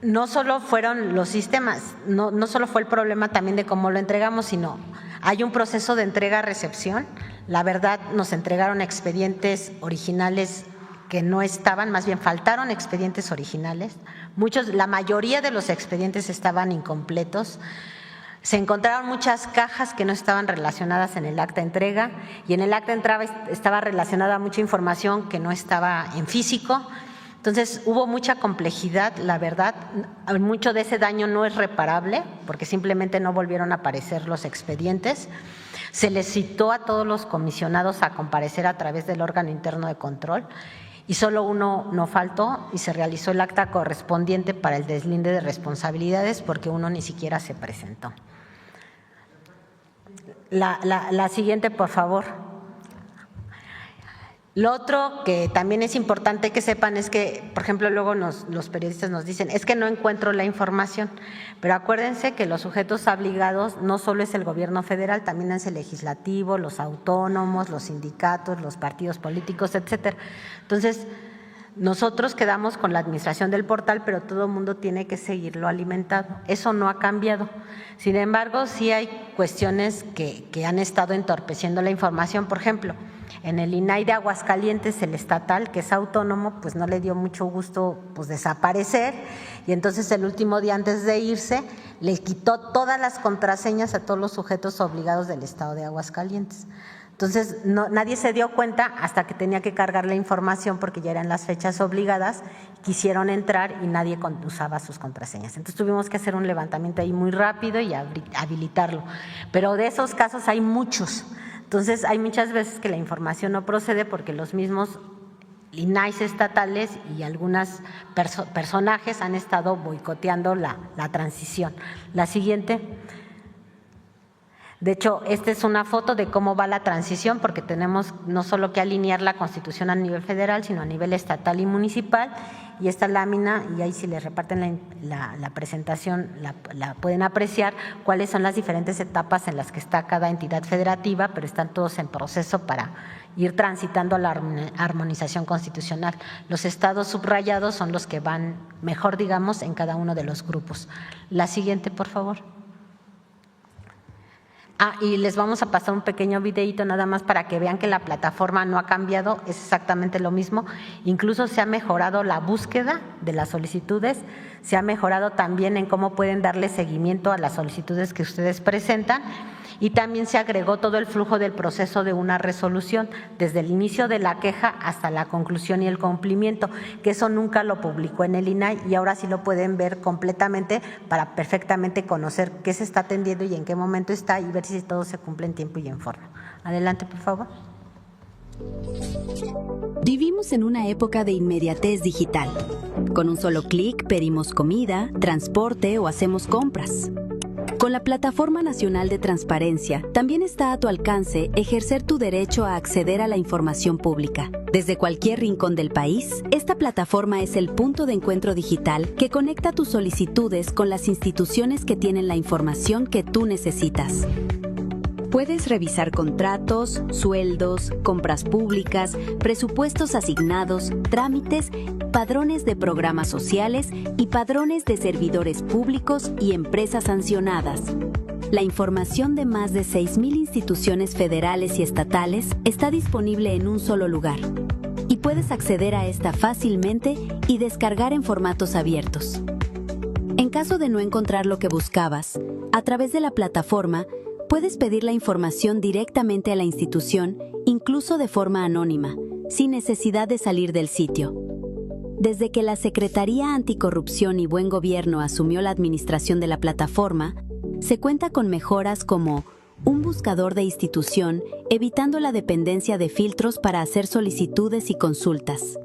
No solo fueron los sistemas, no solo fue el problema también de cómo lo entregamos, sino hay un proceso de entrega-recepción. La verdad, nos entregaron expedientes originales que no estaban, más bien faltaron expedientes originales. La mayoría de los expedientes estaban incompletos. Se encontraron muchas cajas que no estaban relacionadas en el acta de entrega y en el acta de entrega estaba relacionada mucha información que no estaba en físico. Entonces hubo mucha complejidad, la verdad, mucho de ese daño no es reparable porque simplemente no volvieron a aparecer los expedientes. Se les citó a todos los comisionados a comparecer a través del órgano interno de control y solo uno no faltó y se realizó el acta correspondiente para el deslinde de responsabilidades porque uno ni siquiera se presentó. La siguiente, por favor. Lo otro que también es importante que sepan es que, por ejemplo, luego los periodistas nos dicen, es que no encuentro la información, pero acuérdense que los sujetos obligados no solo es el gobierno federal, también es el legislativo, los autónomos, los sindicatos, los partidos políticos, etcétera. Entonces, nosotros quedamos con la administración del portal, pero todo el mundo tiene que seguirlo alimentado. Eso no ha cambiado. Sin embargo, sí hay cuestiones que han estado entorpeciendo la información. Por ejemplo, en el INAI de Aguascalientes, el estatal, que es autónomo, pues no le dio mucho gusto pues desaparecer y entonces el último día antes de irse le quitó todas las contraseñas a todos los sujetos obligados del estado de Aguascalientes. Entonces, nadie se dio cuenta hasta que tenía que cargar la información porque ya eran las fechas obligadas, quisieron entrar y nadie usaba sus contraseñas. Entonces, tuvimos que hacer un levantamiento ahí muy rápido y habilitarlo. Pero de esos casos hay muchos. Entonces, hay muchas veces que la información no procede porque los mismos INAIs estatales y algunos personajes han estado boicoteando la transición. La siguiente. De hecho, esta es una foto de cómo va la transición, porque tenemos no solo que alinear la Constitución a nivel federal, sino a nivel estatal y municipal. Y esta lámina, y ahí si les reparten la presentación, la pueden apreciar cuáles son las diferentes etapas en las que está cada entidad federativa, pero están todos en proceso para ir transitando a la armonización constitucional. Los estados subrayados son los que van mejor, digamos, en cada uno de los grupos. La siguiente, por favor. Y les vamos a pasar un pequeño videíto nada más para que vean que la plataforma no ha cambiado, es exactamente lo mismo. Incluso se ha mejorado la búsqueda de las solicitudes, se ha mejorado también en cómo pueden darle seguimiento a las solicitudes que ustedes presentan y también se agregó todo el flujo del proceso de una resolución, desde el inicio de la queja hasta la conclusión y el cumplimiento, que eso nunca lo publicó en el INAI y ahora sí lo pueden ver completamente para perfectamente conocer qué se está atendiendo y en qué momento está y ver si todo se cumple en tiempo y en forma. Adelante, por favor. Vivimos en una época de inmediatez digital. Con un solo clic pedimos comida, transporte o hacemos compras. Con la Plataforma Nacional de Transparencia, también está a tu alcance ejercer tu derecho a acceder a la información pública. Desde cualquier rincón del país, esta plataforma es el punto de encuentro digital que conecta tus solicitudes con las instituciones que tienen la información que tú necesitas. Puedes revisar contratos, sueldos, compras públicas, presupuestos asignados, trámites, padrones de programas sociales y padrones de servidores públicos y empresas sancionadas. La información de más de 6,000 instituciones federales y estatales está disponible en un solo lugar. Y puedes acceder a esta fácilmente y descargar en formatos abiertos. En caso de no encontrar lo que buscabas, a través de la plataforma, puedes pedir la información directamente a la institución, incluso de forma anónima, sin necesidad de salir del sitio. Desde que la Secretaría Anticorrupción y Buen Gobierno asumió la administración de la plataforma, se cuenta con mejoras como un buscador de institución, evitando la dependencia de filtros para hacer solicitudes y consultas.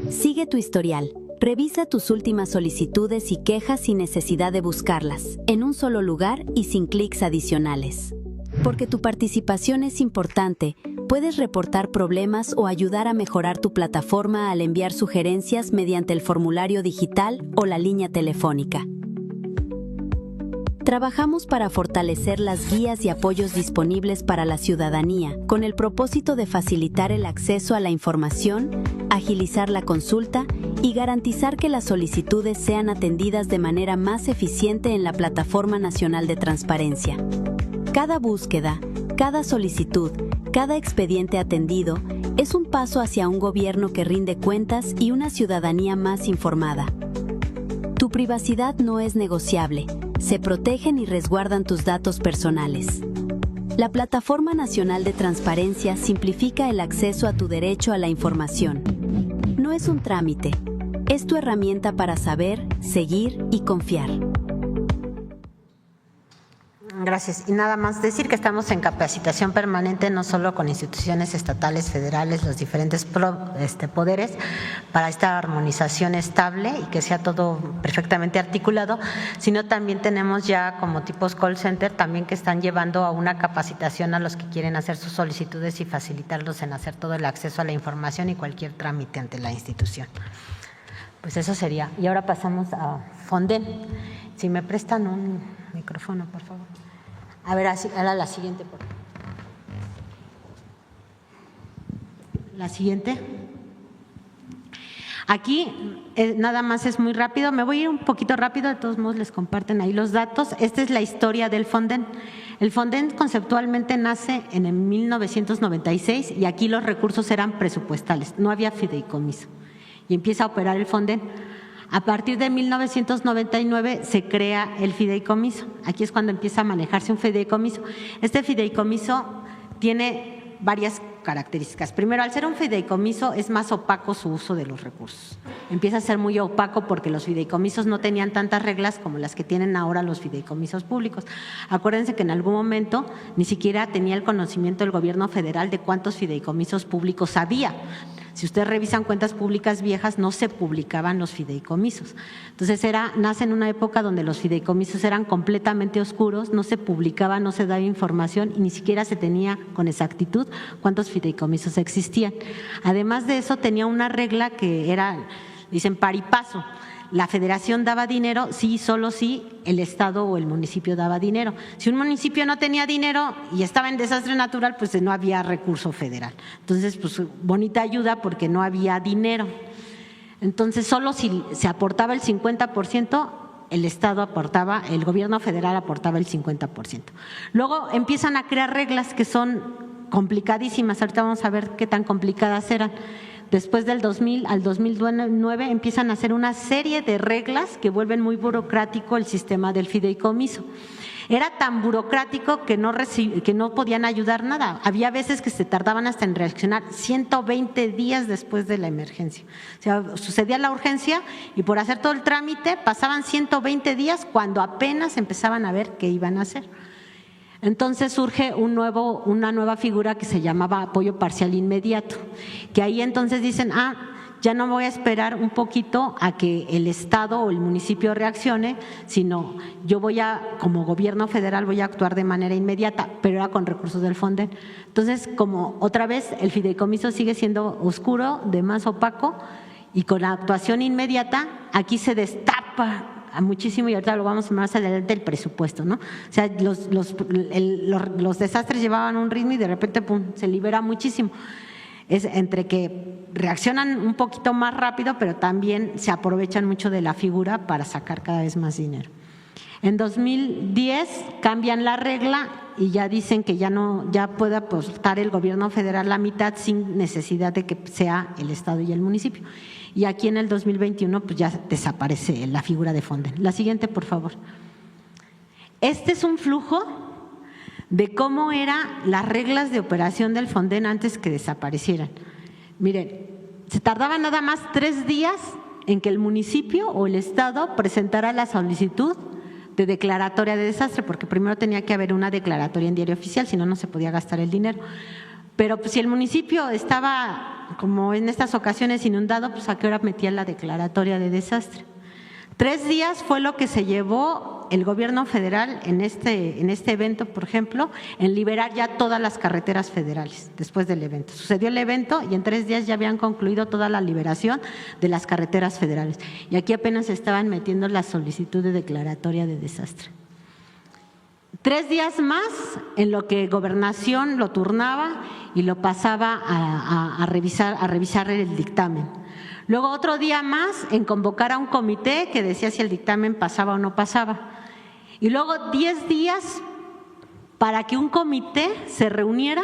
Sigue tu historial. Revisa tus últimas solicitudes y quejas sin necesidad de buscarlas, en un solo lugar y sin clics adicionales. Porque tu participación es importante, puedes reportar problemas o ayudar a mejorar tu plataforma al enviar sugerencias mediante el formulario digital o la línea telefónica. Trabajamos para fortalecer las guías y apoyos disponibles para la ciudadanía, con el propósito de facilitar el acceso a la información, agilizar la consulta y garantizar que las solicitudes sean atendidas de manera más eficiente en la Plataforma Nacional de Transparencia. Cada búsqueda, cada solicitud, cada expediente atendido es un paso hacia un gobierno que rinde cuentas y una ciudadanía más informada. Tu privacidad no es negociable. Se protegen y resguardan tus datos personales. La Plataforma Nacional de Transparencia simplifica el acceso a tu derecho a la información. No es un trámite, es tu herramienta para saber, seguir y confiar. Gracias. Y nada más decir que estamos en capacitación permanente, no solo con instituciones estatales, federales, los diferentes poderes, para esta armonización estable y que sea todo perfectamente articulado, sino también tenemos ya como tipos call center también que están llevando a una capacitación a los que quieren hacer sus solicitudes y facilitarlos en hacer todo el acceso a la información y cualquier trámite ante la institución. Pues eso sería. Y ahora pasamos a Fonden. Si me prestan un micrófono, por favor. A ver, ahora la siguiente. Por favor. La siguiente. Aquí nada más es muy rápido. Me voy a ir un poquito rápido, de todos modos les comparten ahí los datos. Esta es la historia del Fonden. El Fonden conceptualmente nace en el 1996 y aquí los recursos eran presupuestales, no había fideicomiso. Y empieza a operar el Fonden. A partir de 1999 se crea el fideicomiso. Aquí es cuando empieza a manejarse un fideicomiso. Este fideicomiso tiene varias características. Primero, al ser un fideicomiso es más opaco su uso de los recursos. Empieza a ser muy opaco porque los fideicomisos no tenían tantas reglas como las que tienen ahora los fideicomisos públicos. Acuérdense que en algún momento ni siquiera tenía el conocimiento del gobierno federal de cuántos fideicomisos públicos había. Si ustedes revisan cuentas públicas viejas, no se publicaban los fideicomisos. Entonces nace en una época donde los fideicomisos eran completamente oscuros, no se publicaba, no se daba información y ni siquiera se tenía con exactitud cuántos fideicomisos existían. Además de eso, tenía una regla que era, dicen, par y paso. La federación daba dinero, sí, solo si el estado o el municipio daba dinero. Si un municipio no tenía dinero y estaba en desastre natural, pues no había recurso federal. Entonces, pues bonita ayuda porque no había dinero. Entonces, solo si se aportaba el 50%, el estado aportaba, el gobierno federal aportaba el 50%. Luego empiezan a crear reglas que son complicadísimas. Ahorita vamos a ver qué tan complicadas eran. Después del 2000 al 2009 empiezan a hacer una serie de reglas que vuelven muy burocrático el sistema del fideicomiso. Era tan burocrático que no podían ayudar nada. Había veces que se tardaban hasta en reaccionar 120 días después de la emergencia. O sea, sucedía la urgencia y por hacer todo el trámite pasaban 120 días cuando apenas empezaban a ver qué iban a hacer. Entonces surge una nueva figura que se llamaba apoyo parcial inmediato, que ahí entonces dicen, ya no voy a esperar un poquito a que el estado o el municipio reaccione, sino yo como gobierno federal voy a actuar de manera inmediata, pero era con recursos del Fonden. Entonces, como otra vez el fideicomiso sigue siendo oscuro, de más opaco, y con la actuación inmediata, aquí se destapa muchísimo, y ahorita lo vamos más adelante, el presupuesto, ¿no? O sea, los desastres llevaban un ritmo y de repente pum, se libera muchísimo. Es entre que reaccionan un poquito más rápido, pero también se aprovechan mucho de la figura para sacar cada vez más dinero. En 2010 cambian la regla y ya dicen que ya puede aportar el gobierno federal la mitad sin necesidad de que sea el estado y el municipio. Y aquí en el 2021 pues ya desaparece la figura de Fonden. La siguiente, por favor. Este es un flujo de cómo eran las reglas de operación del Fonden antes que desaparecieran. Miren, se tardaba nada más 3 días en que el municipio o el estado presentara la solicitud de declaratoria de desastre, porque primero tenía que haber una declaratoria en diario oficial, si no, no se podía gastar el dinero. Pero pues, si el municipio estaba, como en estas ocasiones, inundado, pues a qué hora metía la declaratoria de desastre. 3 días fue lo que se llevó el gobierno federal en este evento, por ejemplo, en liberar ya todas las carreteras federales después del evento. Sucedió el evento y en 3 días ya habían concluido toda la liberación de las carreteras federales. Y aquí apenas estaban metiendo la solicitud de declaratoria de desastre. 3 días más en lo que Gobernación lo turnaba y lo pasaba a revisar el dictamen. Luego otro día más en convocar a un comité que decía si el dictamen pasaba o no pasaba. Y luego 10 días para que un comité se reuniera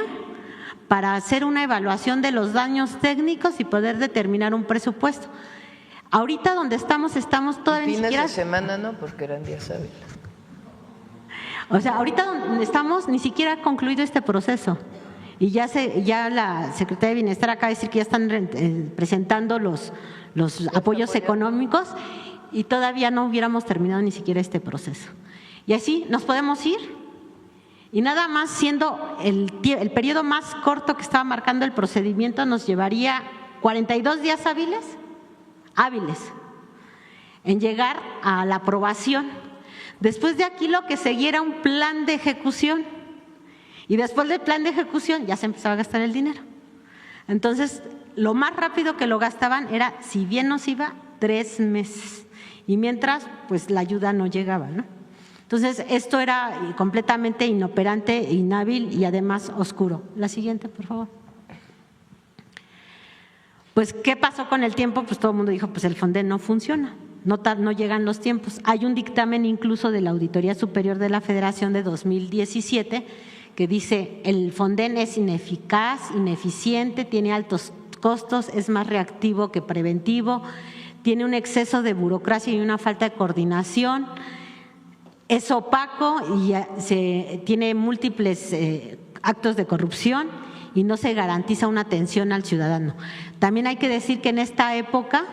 para hacer una evaluación de los daños técnicos y poder determinar un presupuesto. Ahorita donde estamos todavía ni siquiera… Fines de semana no, porque eran días hábiles. O sea, ahorita donde estamos ni siquiera ha concluido este proceso. Y ya la Secretaría de Bienestar acaba de decir que ya están presentando los apoyos económicos y todavía no hubiéramos terminado ni siquiera este proceso. Y así nos podemos ir. Y nada más siendo el periodo más corto que estaba marcando el procedimiento nos llevaría 42 días hábiles en llegar a la aprobación. Después de aquí lo que seguía era un plan de ejecución. Y después del plan de ejecución ya se empezaba a gastar el dinero. Entonces, lo más rápido que lo gastaban era, si bien nos iba, 3 meses. Y mientras, pues la ayuda no llegaba, ¿no? Entonces, esto era completamente inoperante, inhábil y además oscuro. La siguiente, por favor. Pues, ¿qué pasó con el tiempo? Pues todo el mundo dijo, pues el Fonden no funciona. No llegan los tiempos. Hay un dictamen incluso de la Auditoría Superior de la Federación de 2017 que dice el Fonden es ineficaz, ineficiente, tiene altos costos, es más reactivo que preventivo, tiene un exceso de burocracia y una falta de coordinación, es opaco y tiene múltiples actos de corrupción y no se garantiza una atención al ciudadano. También hay que decir que en esta época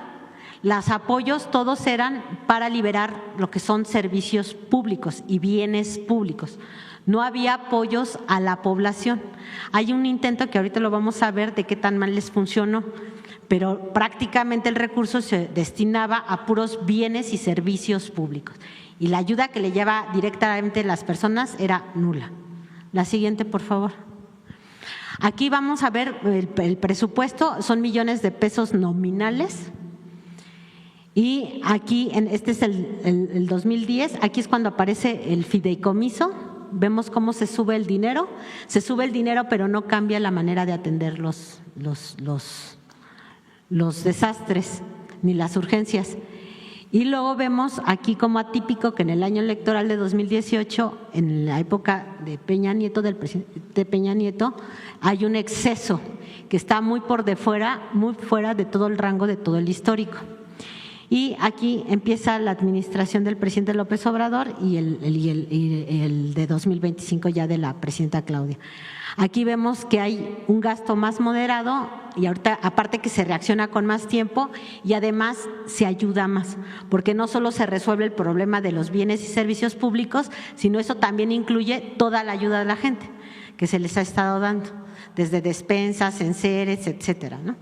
los apoyos todos eran para liberar lo que son servicios públicos y bienes públicos. No había apoyos a la población. Hay un intento que ahorita lo vamos a ver de qué tan mal les funcionó, pero prácticamente el recurso se destinaba a puros bienes y servicios públicos. Y la ayuda que le lleva directamente a las personas era nula. La siguiente, por favor. Aquí vamos a ver el presupuesto, son millones de pesos nominales. Y aquí, este es el 2010, aquí es cuando aparece el fideicomiso. Vemos cómo se sube el dinero pero no cambia la manera de atender los desastres ni las urgencias. Y luego vemos aquí como atípico que en el año electoral de 2018, en la época de Peña Nieto, del presidente Peña Nieto, hay un exceso que está muy fuera de todo el rango de todo el histórico. Y aquí empieza la administración del presidente López Obrador y el de 2025 ya de la presidenta Claudia. Aquí vemos que hay un gasto más moderado y ahorita aparte que se reacciona con más tiempo y además se ayuda más, porque no solo se resuelve el problema de los bienes y servicios públicos, sino eso también incluye toda la ayuda de la gente que se les ha estado dando, desde despensas, enseres, etcétera, ¿no?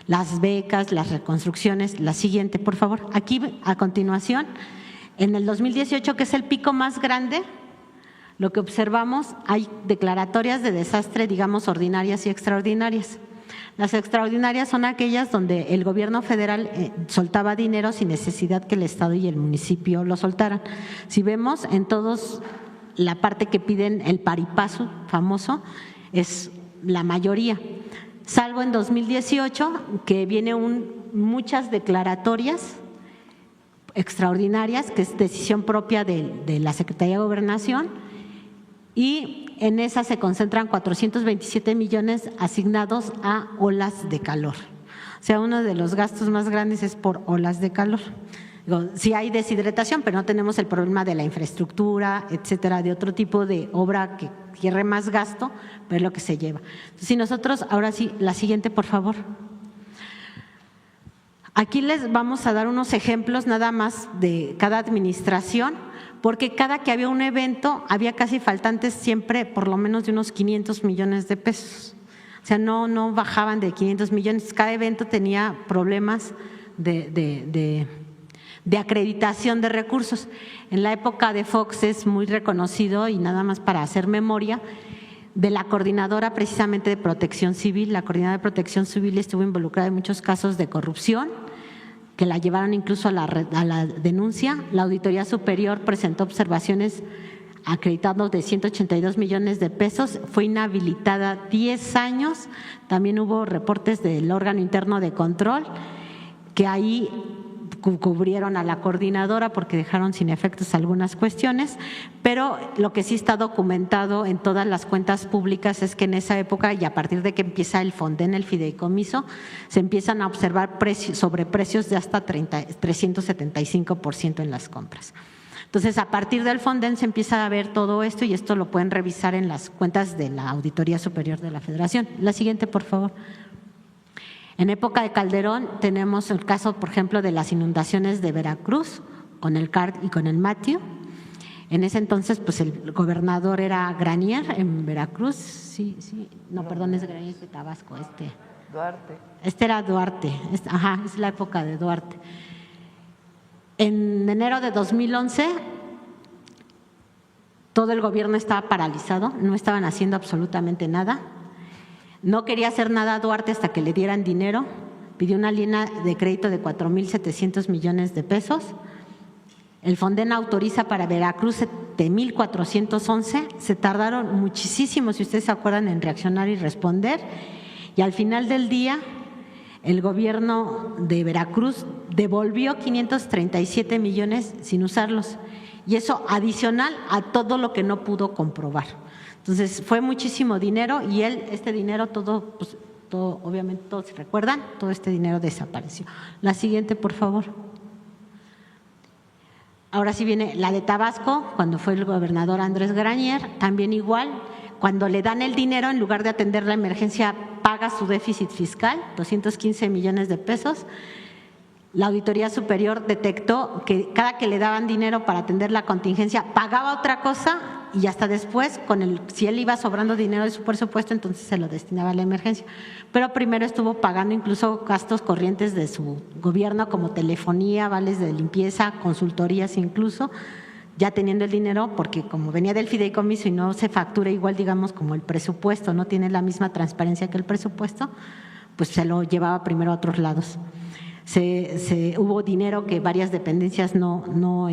Las becas, las reconstrucciones. La siguiente, por favor. Aquí, a continuación, en el 2018, que es el pico más grande, lo que observamos, hay declaratorias de desastre, digamos, ordinarias y extraordinarias. Las extraordinarias son aquellas donde el gobierno federal soltaba dinero sin necesidad que el Estado y el municipio lo soltaran. Si vemos en todos la parte que piden el paripasu famoso, es la mayoría. Salvo en 2018, que viene muchas declaratorias extraordinarias, que es decisión propia de la Secretaría de Gobernación, y en esas se concentran 427 millones asignados a olas de calor. O sea, uno de los gastos más grandes es por olas de calor. Sí hay deshidratación, pero no tenemos el problema de la infraestructura, etcétera, de otro tipo de obra que quiere más gasto, pero es lo que se lleva. Entonces, si nosotros, ahora sí, la siguiente, por favor. Aquí les vamos a dar unos ejemplos nada más de cada administración, porque cada que había un evento había casi faltantes siempre por lo menos de unos 500 millones de pesos. O sea, no bajaban de 500 millones, cada evento tenía problemas de acreditación de recursos. En la época de Fox es muy reconocido, y nada más para hacer memoria, de la coordinadora precisamente de Protección Civil. La coordinadora de Protección Civil estuvo involucrada en muchos casos de corrupción, que la llevaron incluso a la denuncia. La Auditoría Superior presentó observaciones acreditando de 182 millones de pesos, fue inhabilitada 10 años. También hubo reportes del órgano interno de control, que ahí cubrieron a la coordinadora porque dejaron sin efectos algunas cuestiones, pero lo que sí está documentado en todas las cuentas públicas es que en esa época, y a partir de que empieza el Fonden, el fideicomiso, se empiezan a observar sobreprecios de hasta 375% en las compras. Entonces, a partir del Fonden se empieza a ver todo esto, y esto lo pueden revisar en las cuentas de la Auditoría Superior de la Federación. La siguiente, por favor. En época de Calderón tenemos el caso, por ejemplo, de las inundaciones de Veracruz con el CARD y con el Matthew. En ese entonces, pues el gobernador era Granier en Veracruz. Perdón, es Granier de Tabasco. Duarte. Este era Duarte, es la época de Duarte. En enero de 2011, todo el gobierno estaba paralizado, no estaban haciendo absolutamente nada. No quería hacer nada Duarte hasta que le dieran dinero, pidió una línea de crédito de 4,700 millones de pesos. El Fonden autoriza para Veracruz 7,411, se tardaron muchísimo, si ustedes se acuerdan, en reaccionar y responder, y al final del día el gobierno de Veracruz devolvió 537 millones sin usarlos, y eso adicional a todo lo que no pudo comprobar. Entonces fue muchísimo dinero, y este dinero todo, obviamente todos se recuerdan, todo este dinero desapareció. La siguiente, por favor. Ahora sí viene la de Tabasco, cuando fue el gobernador Andrés Granier, también igual, cuando le dan el dinero, en lugar de atender la emergencia, paga su déficit fiscal, 215 millones de pesos. La Auditoría Superior detectó que cada que le daban dinero para atender la contingencia, pagaba otra cosa y hasta después, si él iba sobrando dinero de su presupuesto, entonces se lo destinaba a la emergencia. Pero primero estuvo pagando incluso gastos corrientes de su gobierno, como telefonía, vales de limpieza, consultorías incluso, ya teniendo el dinero, porque como venía del fideicomiso y no se factura igual, digamos, como el presupuesto, no tiene la misma transparencia que el presupuesto, pues se lo llevaba primero a otros lados. Hubo dinero que varias dependencias no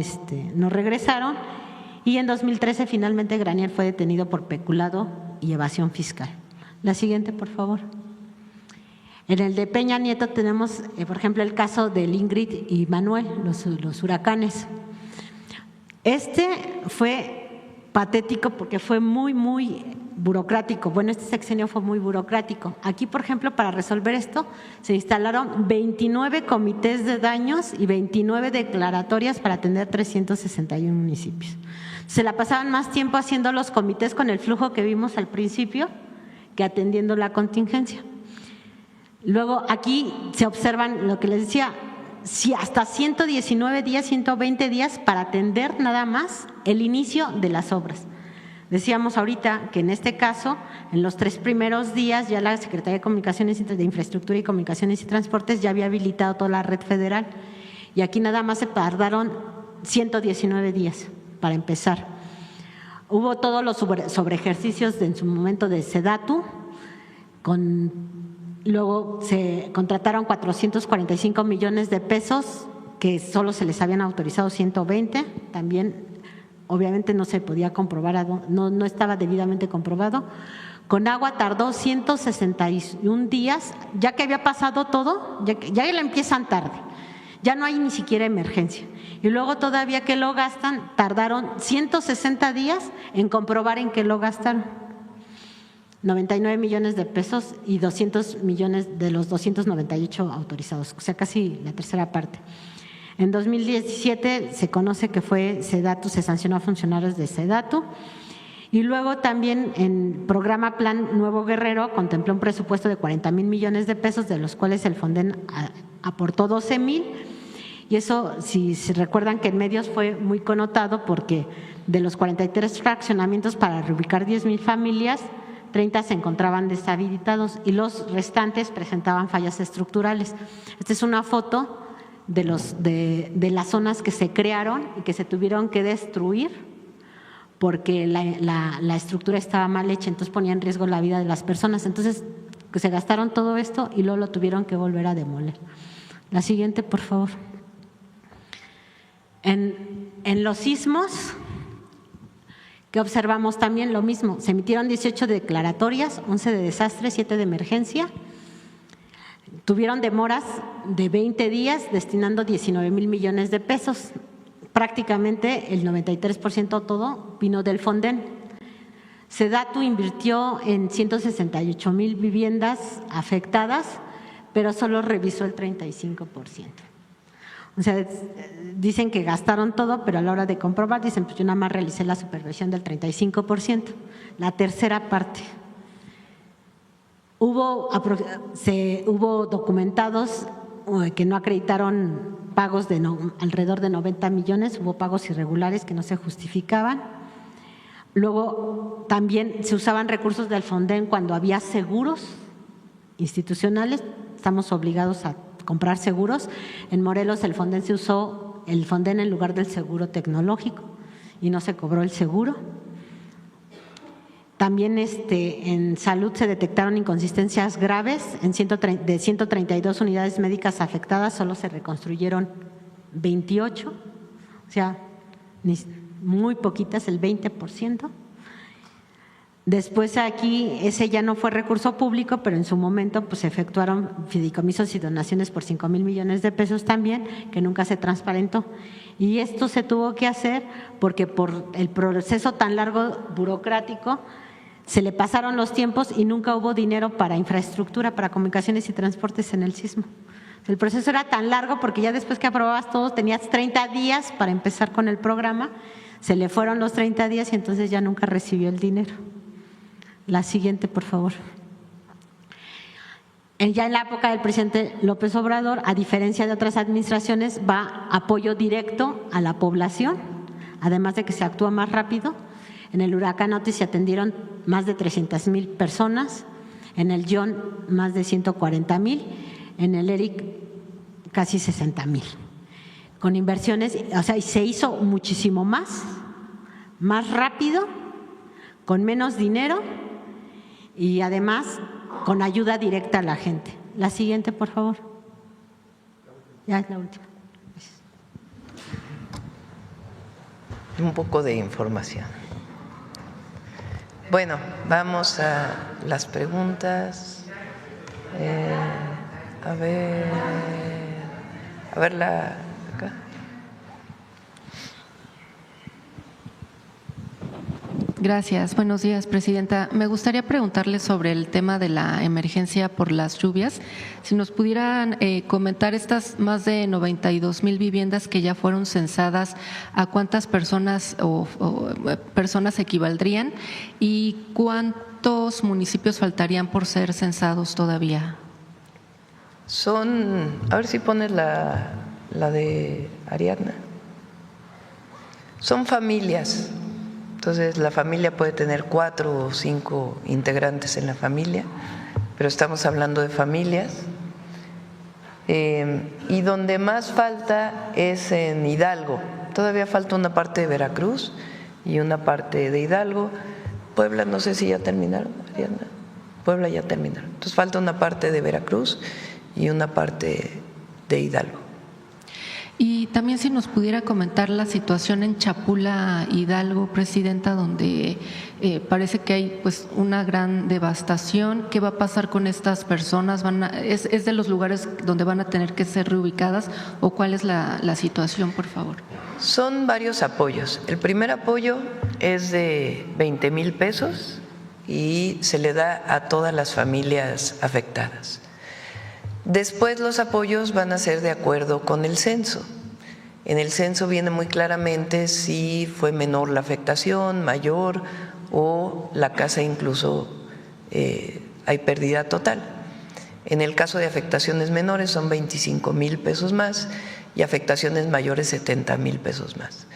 regresaron, y en 2013 finalmente Granier fue detenido por peculado y evasión fiscal. La siguiente, por favor. En el de Peña Nieto tenemos, por ejemplo, el caso del Ingrid y Manuel, los huracanes. Este fue patético porque fue muy burocrático. Bueno, este sexenio fue muy burocrático. Aquí, por ejemplo, para resolver esto, se instalaron 29 comités de daños y 29 declaratorias para atender 361 municipios. Se la pasaban más tiempo haciendo los comités con el flujo que vimos al principio que atendiendo la contingencia. Luego, aquí se observan lo que les decía, si hasta 119 días, 120 días para atender nada más el inicio de las obras. Decíamos ahorita que en este caso, en los 3 primeros días, ya la Secretaría de Comunicaciones, de Infraestructura y Comunicaciones y Transportes ya había habilitado toda la red federal, y aquí nada más se tardaron 119 días para empezar. Hubo todos los sobreejercicios en su momento de SEDATU, luego se contrataron 445 millones de pesos, que solo se les habían autorizado 120, también obviamente no se podía comprobar, no estaba debidamente comprobado. Con agua tardó 161 días, ya que había pasado todo, ya la empiezan tarde, ya no hay ni siquiera emergencia. Y luego todavía que lo gastan, tardaron 160 días en comprobar en qué lo gastaron. 99 millones de pesos y 200 millones de los 298 autorizados, o sea, casi la tercera parte. En 2017 se conoce que fue SEDATU, se sancionó a funcionarios de SEDATU, y luego también en programa Plan Nuevo Guerrero contempló un presupuesto de 40,000 millones de pesos, de los cuales el Fonden aportó 12,000, y eso, si se recuerdan que en medios fue muy connotado porque de los 43 fraccionamientos para reubicar 10,000 familias, 30 se encontraban deshabilitados y los restantes presentaban fallas estructurales. Esta es una foto de las zonas que se crearon y que se tuvieron que destruir porque la estructura estaba mal hecha, entonces ponía en riesgo la vida de las personas. Entonces se gastaron todo esto y luego lo tuvieron que volver a demoler. La siguiente, por favor. En los sismos, que observamos también lo mismo, se emitieron 18 declaratorias, 11 de desastre, 7 de emergencia. Tuvieron demoras de 20 días destinando 19,000 millones de pesos. Prácticamente el 93% todo vino del Fonden. SEDATU invirtió en 168,000 viviendas afectadas, pero solo revisó el 35%. O sea, dicen que gastaron todo, pero a la hora de comprobar, dicen, pues yo nada más realicé la supervisión del 35%, la tercera parte. Hubo documentados que no acreditaron pagos de alrededor de 90 millones, hubo pagos irregulares que no se justificaban. Luego también se usaban recursos del Fonden cuando había seguros institucionales, estamos obligados a comprar seguros. En Morelos el Fonden se usó el Fonden en lugar del seguro tecnológico y no se cobró el seguro. También en salud se detectaron inconsistencias graves, de 132 unidades médicas afectadas solo se reconstruyeron 28, o sea, muy poquitas, el 20%. Después aquí, ese ya no fue recurso público, pero en su momento pues se efectuaron fideicomisos y donaciones por 5,000 millones de pesos también, que nunca se transparentó. Y esto se tuvo que hacer porque por el proceso tan largo burocrático se le pasaron los tiempos y nunca hubo dinero para infraestructura, para comunicaciones y transportes en el sismo. El proceso era tan largo porque ya después que aprobabas todo tenías 30 días para empezar con el programa, se le fueron los 30 días y entonces ya nunca recibió el dinero. La siguiente, por favor. Ya en la época del presidente López Obrador, a diferencia de otras administraciones, va apoyo directo a la población, además de que se actúa más rápido. En el huracán Otis se atendieron más de 300,000 personas, en el John más de 140,000, en el Eric casi 60,000. Con inversiones, o sea, se hizo muchísimo más rápido, con menos dinero y además con ayuda directa a la gente. La siguiente, por favor. Ya es la última. Un poco de información. Bueno, vamos a las preguntas. A ver la acá. Gracias. Buenos días, presidenta. Me gustaría preguntarle sobre el tema de la emergencia por las lluvias. Si nos pudieran comentar estas más de 92,000 viviendas que ya fueron censadas, ¿a cuántas personas o personas equivaldrían? ¿Y cuántos municipios faltarían por ser censados todavía? A ver si pones la de Ariadna. Son familias. Entonces, la familia puede tener 4 o 5 integrantes en la familia, pero estamos hablando de familias. Y donde más falta es en Hidalgo. Todavía falta una parte de Veracruz y una parte de Hidalgo. Puebla, no sé si ya terminaron, Ariana. Puebla ya terminaron. Entonces, falta una parte de Veracruz y una parte de Hidalgo. Y también si nos pudiera comentar la situación en Chapula, Hidalgo, presidenta, donde parece que hay pues una gran devastación. ¿Qué va a pasar con estas personas? ¿Es de los lugares donde van a tener que ser reubicadas o cuál es la situación, por favor? Son varios apoyos. El primer apoyo es de 20,000 pesos y se le da a todas las familias afectadas. Después los apoyos van a ser de acuerdo con el censo. En el censo viene muy claramente si fue menor la afectación, mayor o la casa incluso hay pérdida total. En el caso de afectaciones menores son 25,000 pesos más y afectaciones mayores 70,000 pesos más.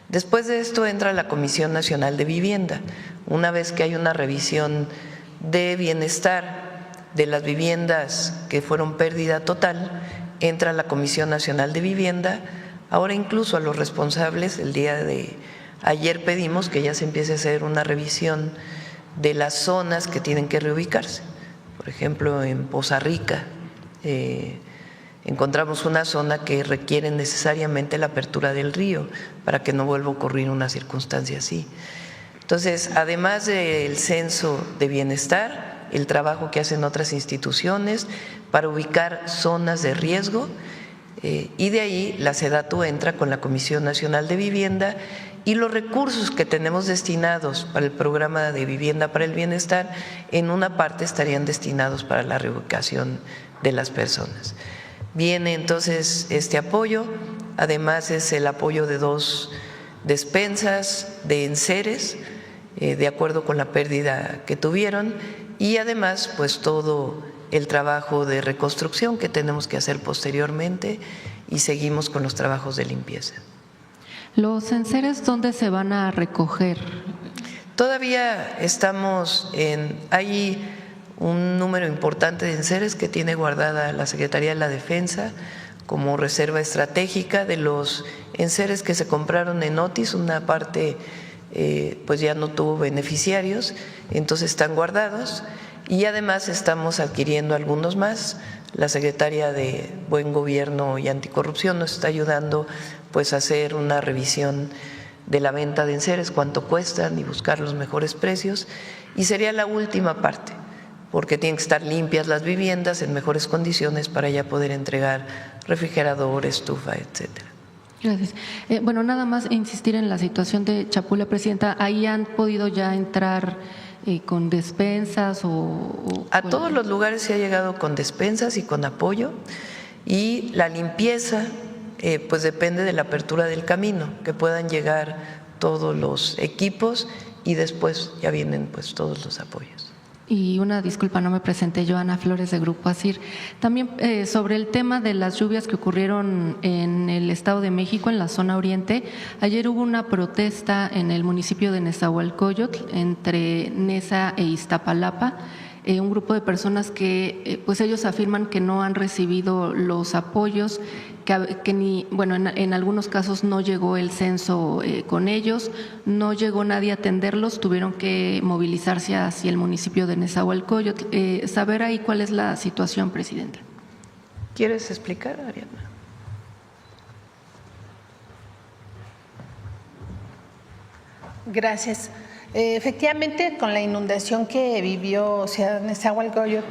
Después de esto entra la Comisión Nacional de Vivienda. Una vez que hay una revisión de bienestar de las viviendas que fueron pérdida total, entra la Comisión Nacional de Vivienda. Ahora incluso a los responsables, el día de ayer pedimos que ya se empiece a hacer una revisión de las zonas que tienen que reubicarse. Por ejemplo, en Poza Rica encontramos una zona que requiere necesariamente la apertura del río para que no vuelva a ocurrir una circunstancia así. Entonces, además del censo de bienestar, el trabajo que hacen otras instituciones para ubicar zonas de riesgo y de ahí la SEDATU entra con la Comisión Nacional de Vivienda y los recursos que tenemos destinados para el programa de vivienda para el bienestar en una parte estarían destinados para la reubicación de las personas. Viene entonces este apoyo, además es el apoyo de 2 despensas de enseres de acuerdo con la pérdida que tuvieron y además pues todo el trabajo de reconstrucción que tenemos que hacer posteriormente y seguimos con los trabajos de limpieza. ¿Los enseres dónde se van a recoger? Todavía estamos hay un número importante de enseres que tiene guardada la Secretaría de la Defensa como reserva estratégica de los enseres que se compraron en Otis, una parte pues ya no tuvo beneficiarios, entonces están guardados y además estamos adquiriendo algunos más. La secretaria de Buen Gobierno y Anticorrupción nos está ayudando pues a hacer una revisión de la venta de enseres, cuánto cuestan y buscar los mejores precios y sería la última parte porque tienen que estar limpias las viviendas en mejores condiciones para ya poder entregar refrigerador, estufa, etcétera. Gracias. Bueno, nada más insistir en la situación de Chapula, presidenta. ¿Ahí han podido ya entrar con despensas A todos los lugares se ha llegado con despensas y con apoyo y la limpieza pues depende de la apertura del camino, que puedan llegar todos los equipos y después ya vienen pues todos los apoyos. Y una disculpa, no me presenté, yo, Ana Flores, de Grupo ASIR. También sobre el tema de las lluvias que ocurrieron en el Estado de México, en la zona oriente, ayer hubo una protesta en el municipio de Nezahualcóyotl, entre Neza e Iztapalapa, un grupo de personas que pues ellos afirman que no han recibido los apoyos, que ni, bueno, en algunos casos no llegó el censo con ellos, no llegó nadie a atenderlos, tuvieron que movilizarse hacia el municipio de Nezahualcóyotl. Saber ahí cuál es la situación, Presidenta. ¿Quieres explicar, Ariadna? Gracias. Efectivamente, con la inundación que vivió Ciudad Nezahualcóyotl,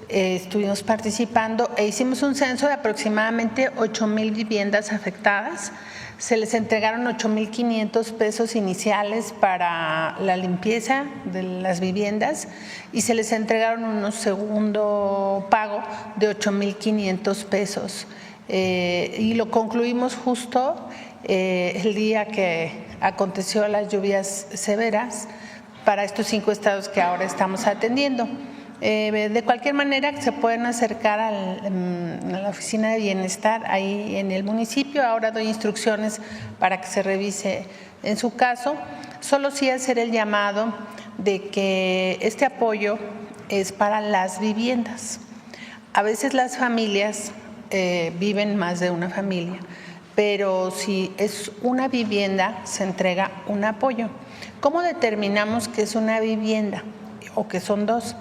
estuvimos participando e hicimos un censo de aproximadamente 8,000 viviendas afectadas. Se les entregaron 8,500 pesos iniciales para la limpieza de las viviendas y se les entregaron un segundo pago de 8,500 pesos. Y lo concluimos justo el día que aconteció las lluvias severas para estos 5 estados que ahora estamos atendiendo. De cualquier manera, se pueden acercar a la oficina de bienestar ahí en el municipio. Ahora doy instrucciones para que se revise en su caso. Solo sí hacer el llamado de que este apoyo es para las viviendas. A veces las familias viven más de una familia, pero si es una vivienda se entrega un apoyo. ¿Cómo determinamos que es una vivienda o que son dos?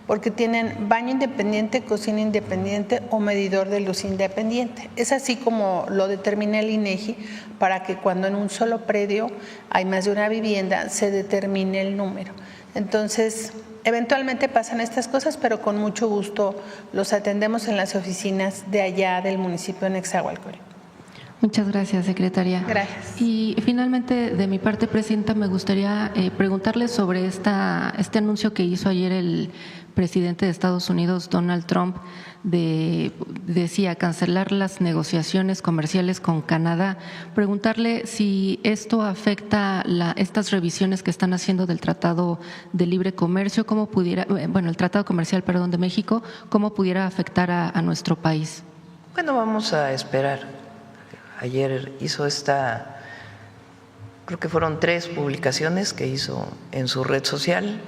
Porque tienen baño independiente, cocina independiente o medidor de luz independiente. Es así como lo determina el INEGI para que cuando en un solo predio hay más de una vivienda se determine el número. Entonces, eventualmente pasan estas cosas, pero con mucho gusto los atendemos en las oficinas de allá del municipio de Nezahualcóyotl. Muchas gracias, secretaria. Gracias. Y finalmente, de mi parte, Presidenta, me gustaría preguntarle sobre este anuncio que hizo ayer el presidente de Estados Unidos, Donald Trump, decía cancelar las negociaciones comerciales con Canadá. Preguntarle si esto afecta estas revisiones que están haciendo del Tratado de Libre Comercio, el Tratado Comercial, de México, cómo pudiera afectar a nuestro país. Bueno, vamos a esperar. Ayer hizo creo que fueron 3 publicaciones que hizo en su red social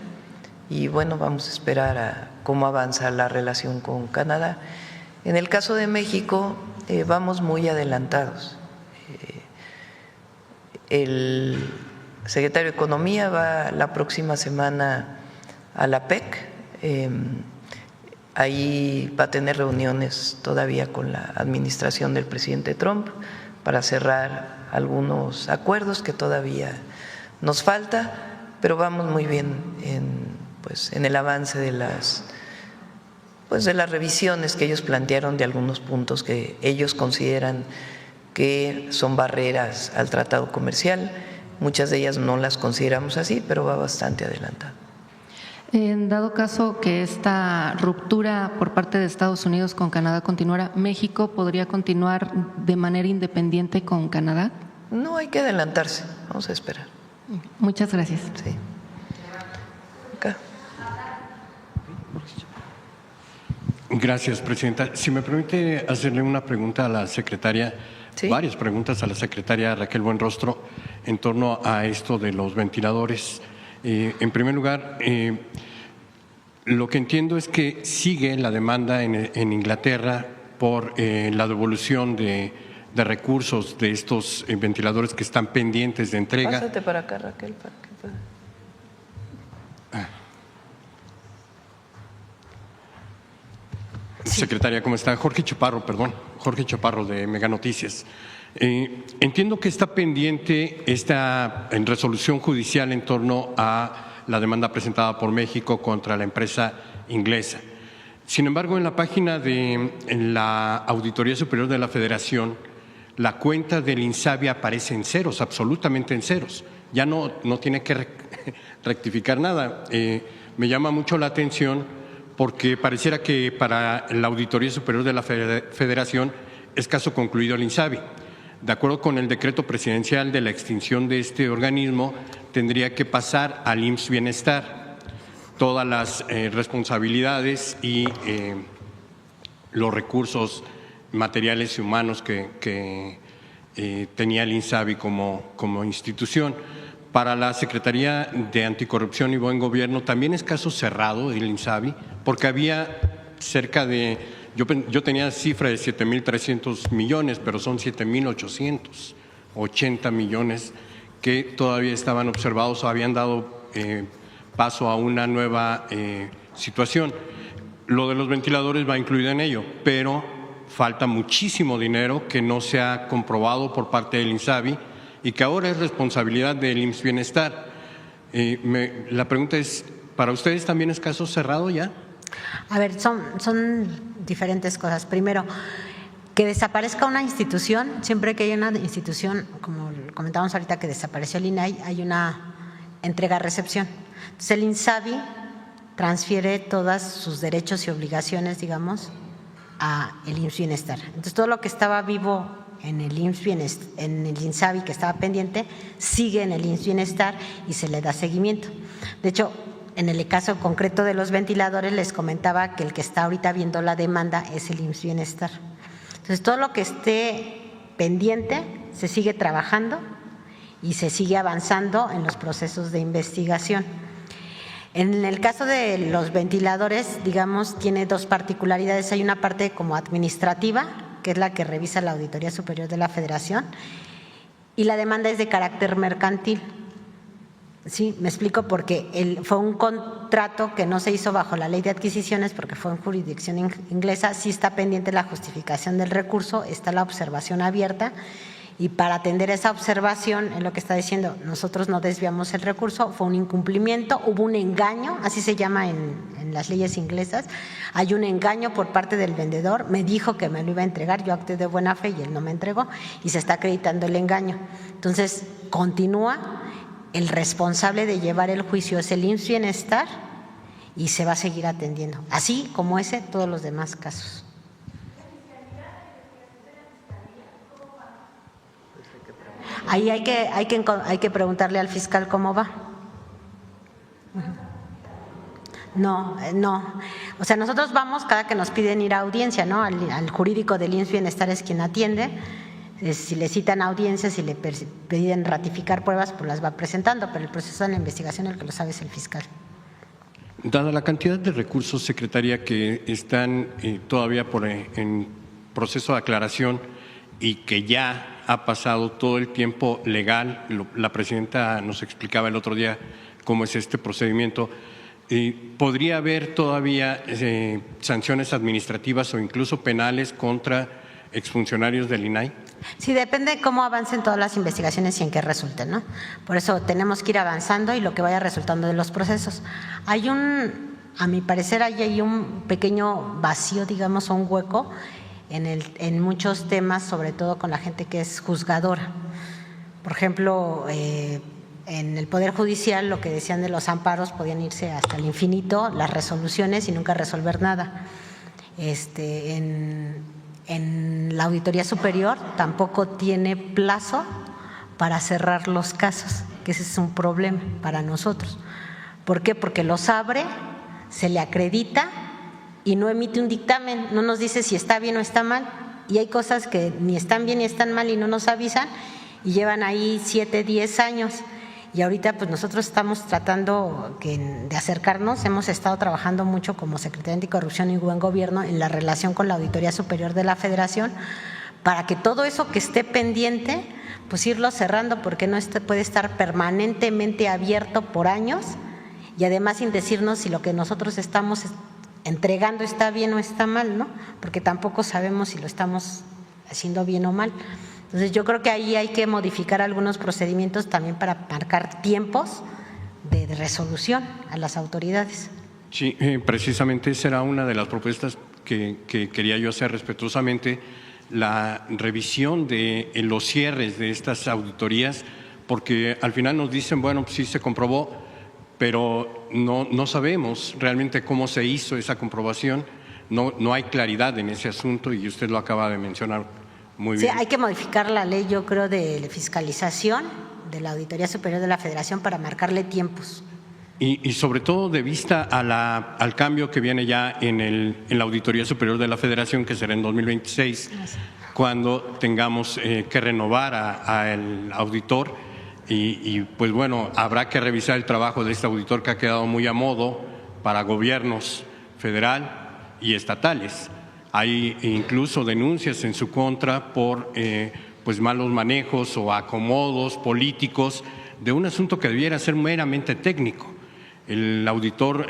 y bueno, vamos a esperar a cómo avanza la relación con Canadá. En el caso de México, vamos muy adelantados. El secretario de Economía va la próxima semana a la PEC. Ahí va a tener reuniones todavía con la administración del presidente Trump para cerrar algunos acuerdos que todavía nos falta, pero vamos muy bien en el avance de las revisiones que ellos plantearon de algunos puntos que ellos consideran que son barreras al tratado comercial. Muchas de ellas no las consideramos así, pero va bastante adelantado. En dado caso que esta ruptura por parte de Estados Unidos con Canadá continuara, ¿México podría continuar de manera independiente con Canadá? No hay que adelantarse, vamos a esperar. Muchas gracias. Sí. Acá. Gracias, Presidenta. Si me permite hacerle una pregunta a la secretaria, ¿sí? Varias preguntas a la secretaria Raquel Buenrostro en torno a esto de los ventiladores. En primer lugar, lo que entiendo es que sigue la demanda en Inglaterra por la devolución de recursos de estos ventiladores que están pendientes de entrega. Pásate para acá, Raquel, para que pueda. Secretaria, ¿cómo está? Jorge Chaparro de Mega Noticias. Entiendo que está pendiente esta resolución judicial en torno a la demanda presentada por México contra la empresa inglesa. Sin embargo, en la página de la Auditoría Superior de la Federación, la cuenta del INSABI aparece en ceros, absolutamente en ceros. Ya no tiene que rectificar nada. Me llama mucho la atención porque pareciera que para la Auditoría Superior de la Federación es caso concluido el INSABI. De acuerdo con el decreto presidencial de la extinción de este organismo, tendría que pasar al IMSS Bienestar. todas las responsabilidades y los recursos materiales y humanos que tenía el INSABI como institución. Para la Secretaría de Anticorrupción y Buen Gobierno también es caso cerrado el INSABI, porque había cerca de, yo tenía cifra de 7,300 millones, pero son 7,880 millones que todavía estaban observados o habían dado paso a una nueva situación. Lo de los ventiladores va incluido en ello, pero falta muchísimo dinero que no se ha comprobado por parte del INSABI y que ahora es responsabilidad del IMSS Bienestar. La pregunta es, ¿para ustedes también es caso cerrado ya? A ver, son diferentes cosas. Primero, que desaparezca una institución, siempre que hay una institución, como comentábamos ahorita que desapareció el INAI, hay una entrega-recepción. Entonces el INSABI transfiere todos sus derechos y obligaciones, digamos, a el IMSS Bienestar. Entonces todo lo que estaba vivo en el INSABI que estaba pendiente sigue en el IMSS Bienestar y se le da seguimiento. De hecho, en el caso concreto de los ventiladores les comentaba que el que está ahorita viendo la demanda es el IMSS Bienestar. Entonces todo lo que esté pendiente se sigue trabajando y se sigue avanzando en los procesos de investigación. En el caso de los ventiladores, digamos, tiene dos particularidades. Hay una parte como administrativa, que es la que revisa la Auditoría Superior de la Federación, y la demanda es de carácter mercantil. Sí, me explico, porque fue un contrato que no se hizo bajo la ley de adquisiciones porque fue en jurisdicción inglesa. Sí está pendiente la justificación del recurso, está la observación abierta, y para atender esa observación, en lo que está diciendo, nosotros no desviamos el recurso, fue un incumplimiento, hubo un engaño, así se llama en las leyes inglesas, hay un engaño por parte del vendedor, me dijo que me lo iba a entregar, yo actué de buena fe y él no me entregó, y se está acreditando el engaño. Entonces, continúa, el responsable de llevar el juicio es el IMSS Bienestar y se va a seguir atendiendo, así como todos los demás casos. Ahí hay que preguntarle al fiscal cómo va. No. O sea, nosotros vamos cada que nos piden ir a audiencia, ¿no? Al jurídico del IMSS Bienestar es quien atiende. Si le citan audiencias, si le piden ratificar pruebas, pues las va presentando, pero el proceso de la investigación el que lo sabe es el fiscal. Dada la cantidad de recursos, secretaria, que están todavía en proceso de aclaración y que ya ha pasado todo el tiempo legal, la presidenta nos explicaba el otro día cómo es este procedimiento, ¿podría haber todavía sanciones administrativas o incluso penales contra exfuncionarios del INAI? Sí, depende de cómo avancen todas las investigaciones y en qué resulten, ¿no? Por eso tenemos que ir avanzando y lo que vaya resultando de los procesos. A mi parecer, hay un pequeño vacío, digamos, o un hueco en muchos temas, sobre todo con la gente que es juzgadora. Por ejemplo, en el Poder Judicial, lo que decían de los amparos, podían irse hasta el infinito, las resoluciones y nunca resolver nada. En la Auditoría Superior tampoco tiene plazo para cerrar los casos, que ese es un problema para nosotros. ¿Por qué? Porque los abre, se le acredita y no emite un dictamen, no nos dice si está bien o está mal, y hay cosas que ni están bien ni están mal y no nos avisan y llevan ahí 7, 10 años. Y ahorita pues nosotros estamos tratando de acercarnos, hemos estado trabajando mucho como Secretaría de Anticorrupción y Buen Gobierno en la relación con la Auditoría Superior de la Federación para que todo eso que esté pendiente pues irlo cerrando, porque no puede estar permanentemente abierto por años y además sin decirnos si lo que nosotros estamos entregando está bien o está mal, ¿no? Porque tampoco sabemos si lo estamos haciendo bien o mal. Entonces yo creo que ahí hay que modificar algunos procedimientos también para marcar tiempos de resolución a las autoridades. Sí, precisamente esa era una de las propuestas que quería yo hacer respetuosamente, la revisión de los cierres de estas auditorías, porque al final nos dicen, bueno, pues sí se comprobó, pero no sabemos realmente cómo se hizo esa comprobación, no hay claridad en ese asunto y usted lo acaba de mencionar muy bien. Sí, hay que modificar la ley, yo creo, de fiscalización de la Auditoría Superior de la Federación para marcarle tiempos. y sobre todo de vista al cambio que viene ya en la Auditoría Superior de la Federación, que será en 2026, cuando tengamos que renovar al auditor y pues bueno, habrá que revisar el trabajo de este auditor que ha quedado muy a modo para gobiernos federal y estatales. Hay incluso denuncias en su contra por pues malos manejos o acomodos políticos de un asunto que debiera ser meramente técnico. El auditor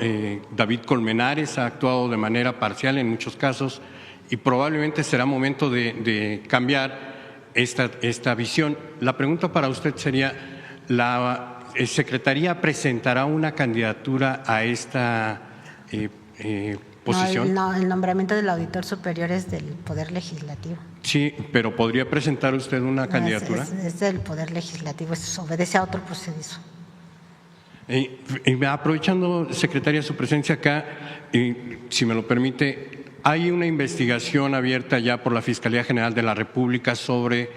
David Colmenares ha actuado de manera parcial en muchos casos y probablemente será momento de cambiar esta visión. La pregunta para usted sería, ¿la Secretaría presentará una candidatura a esta posición? No, el nombramiento del auditor superior es del Poder Legislativo. Sí, pero ¿podría presentar usted una candidatura? Es del Poder Legislativo, eso obedece a otro proceso. Aprovechando, secretaria, su presencia acá, si me lo permite, hay una investigación abierta ya por la Fiscalía General de la República sobre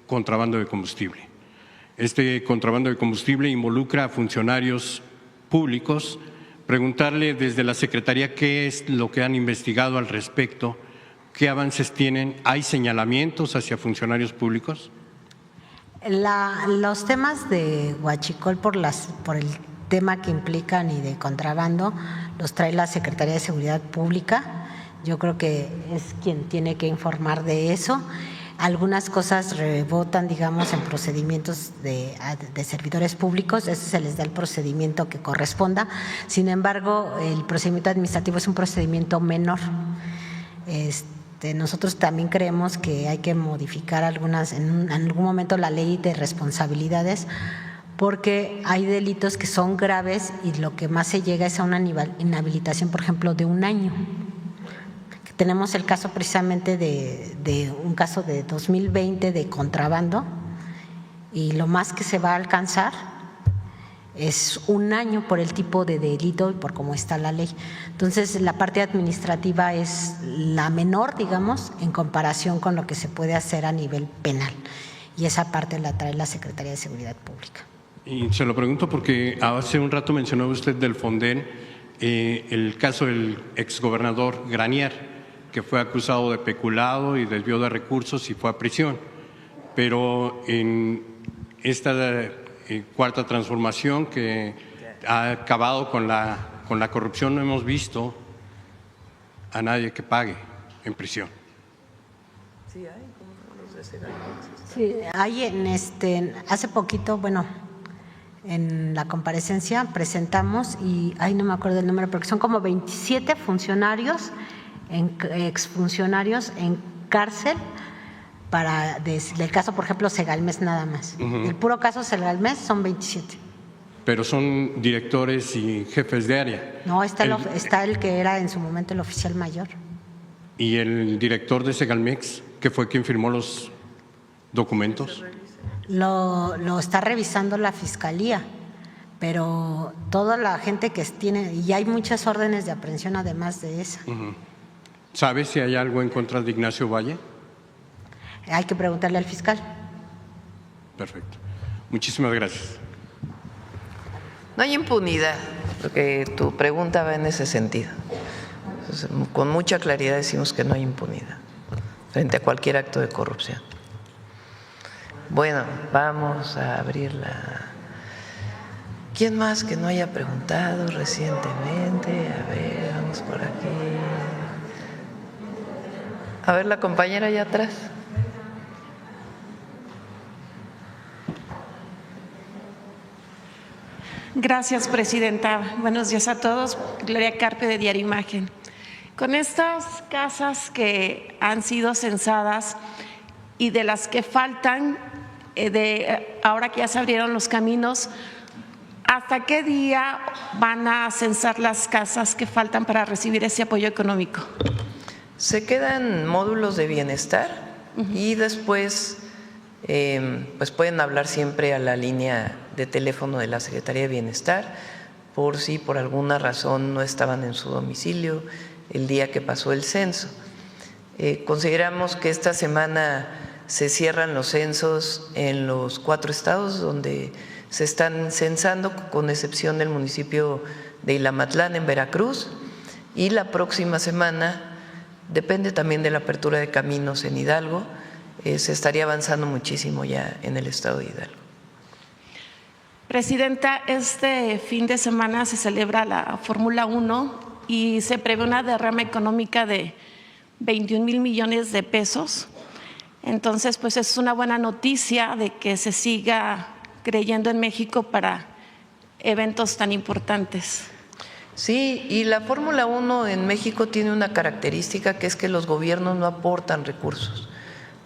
contrabando de combustible. Este contrabando de combustible involucra a funcionarios públicos. Preguntarle desde la Secretaría qué es lo que han investigado al respecto, qué avances tienen, ¿hay señalamientos hacia funcionarios públicos? Los temas de huachicol por el tema que implican y de contrabando los trae la Secretaría de Seguridad Pública. Yo creo que es quien tiene que informar de eso. Algunas cosas rebotan, digamos, en procedimientos de servidores públicos, eso se les da el procedimiento que corresponda. Sin embargo, el procedimiento administrativo es un procedimiento menor. Nosotros también creemos que hay que modificar en algún momento la ley de responsabilidades, porque hay delitos que son graves y lo que más se llega es a una inhabilitación, por ejemplo, de 1 año. Tenemos el caso precisamente de un caso de 2020 de contrabando y lo más que se va a alcanzar es 1 año por el tipo de delito y por cómo está la ley. Entonces, la parte administrativa es la menor, digamos, en comparación con lo que se puede hacer a nivel penal. Y esa parte la trae la Secretaría de Seguridad Pública. Y se lo pregunto porque hace un rato mencionó usted del Fonden el caso del exgobernador Granier, que fue acusado de peculado y desvío de recursos y fue a prisión. Pero en esta cuarta transformación que ha acabado con la corrupción no hemos visto a nadie que pague en prisión. Sí, hay como los de Segalmex. Sí, hay hace poquito, bueno, en la comparecencia presentamos y no me acuerdo del número, porque son como 27 funcionarios, exfuncionarios en cárcel del caso, por ejemplo, Segalmex nada más. El puro caso Segalmex son 27. Pero son directores y jefes de área. No, está el que era en su momento el oficial mayor. ¿Y el director de Segalmex, que fue quien firmó los documentos? Lo está revisando la Fiscalía, pero toda la gente que tiene, y hay muchas órdenes de aprehensión además de esa. ¿Sabe si hay algo en contra de Ignacio Valle? Hay que preguntarle al fiscal. Perfecto. Muchísimas gracias. No hay impunidad, porque tu pregunta va en ese sentido. Entonces, con mucha claridad decimos que no hay impunidad frente a cualquier acto de corrupción. Bueno, vamos a abrir ¿Quién más que no haya preguntado recientemente? A ver, vamos por aquí. A ver, la compañera allá atrás. Gracias, presidenta. Buenos días a todos. Gloria Carpe, de Diario Imagen. Con estas casas que han sido censadas y de las que faltan, ahora que ya se abrieron los caminos, ¿hasta qué día van a censar las casas que faltan para recibir ese apoyo económico? Se quedan módulos de bienestar y después pues pueden hablar siempre a la línea de teléfono de la Secretaría de Bienestar por si por alguna razón no estaban en su domicilio el día que pasó el censo. Consideramos que esta semana se cierran los censos en los 4 estados donde se están censando, con excepción del municipio de Ilamatlán en Veracruz, y la próxima semana, depende también de la apertura de caminos en Hidalgo, se estaría avanzando muchísimo ya en el estado de Hidalgo. Presidenta, este fin de semana se celebra la Fórmula 1 y se prevé una derrama económica de 21,000 millones de pesos. Entonces, pues es una buena noticia de que se siga creyendo en México para eventos tan importantes. Sí, y la Fórmula 1 en México tiene una característica, que es que los gobiernos no aportan recursos,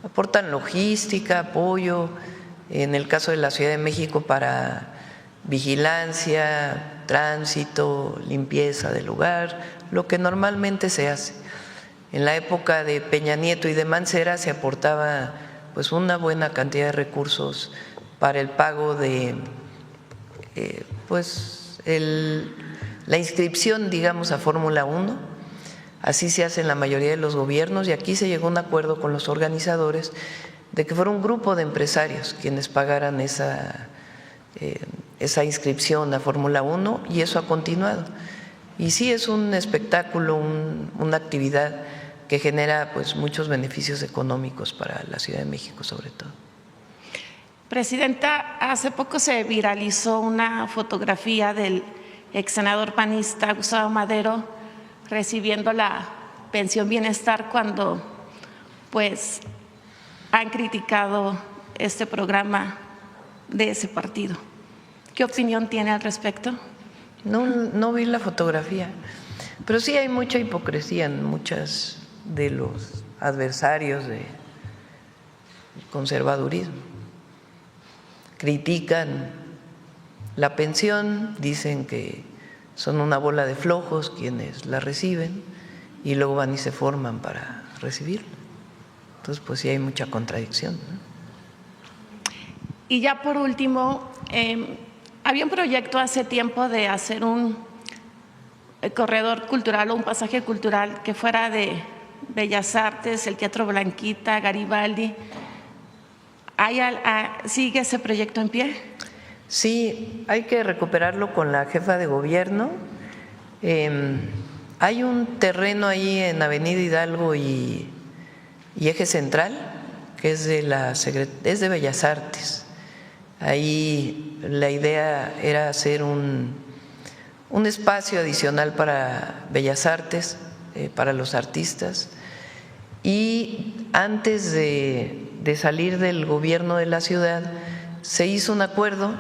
aportan logística, apoyo, en el caso de la Ciudad de México para vigilancia, tránsito, limpieza del lugar, lo que normalmente se hace. En la época de Peña Nieto y de Mancera se aportaba pues una buena cantidad de recursos para el pago de la inscripción, digamos, a Fórmula 1. Así se hace en la mayoría de los gobiernos, y aquí se llegó a un acuerdo con los organizadores de que fuera un grupo de empresarios quienes pagaran esa inscripción a Fórmula 1, y eso ha continuado. Y sí, es un espectáculo, una actividad que genera pues muchos beneficios económicos para la Ciudad de México sobre todo. Presidenta, hace poco se viralizó una fotografía del ex senador panista Gustavo Madero recibiendo la pensión bienestar, cuando pues han criticado este programa de ese partido. ¿Qué opinión tiene al respecto? No vi la fotografía, pero sí hay mucha hipocresía en muchos de los adversarios del conservadurismo. Critican la pensión, dicen que son una bola de flojos quienes la reciben, y luego van y se forman para recibirla. Entonces, pues sí hay mucha contradicción, ¿no? Y ya por último, había un proyecto hace tiempo de hacer un corredor cultural o un pasaje cultural que fuera de Bellas Artes, el Teatro Blanquita, Garibaldi. ¿Sigue ese proyecto en pie? Sí, hay que recuperarlo con la jefa de gobierno. Hay un terreno ahí en Avenida Hidalgo y Eje Central, que es de Bellas Artes. Ahí la idea era hacer un espacio adicional para Bellas Artes, para los artistas, y antes de salir del gobierno de la ciudad se hizo un acuerdo,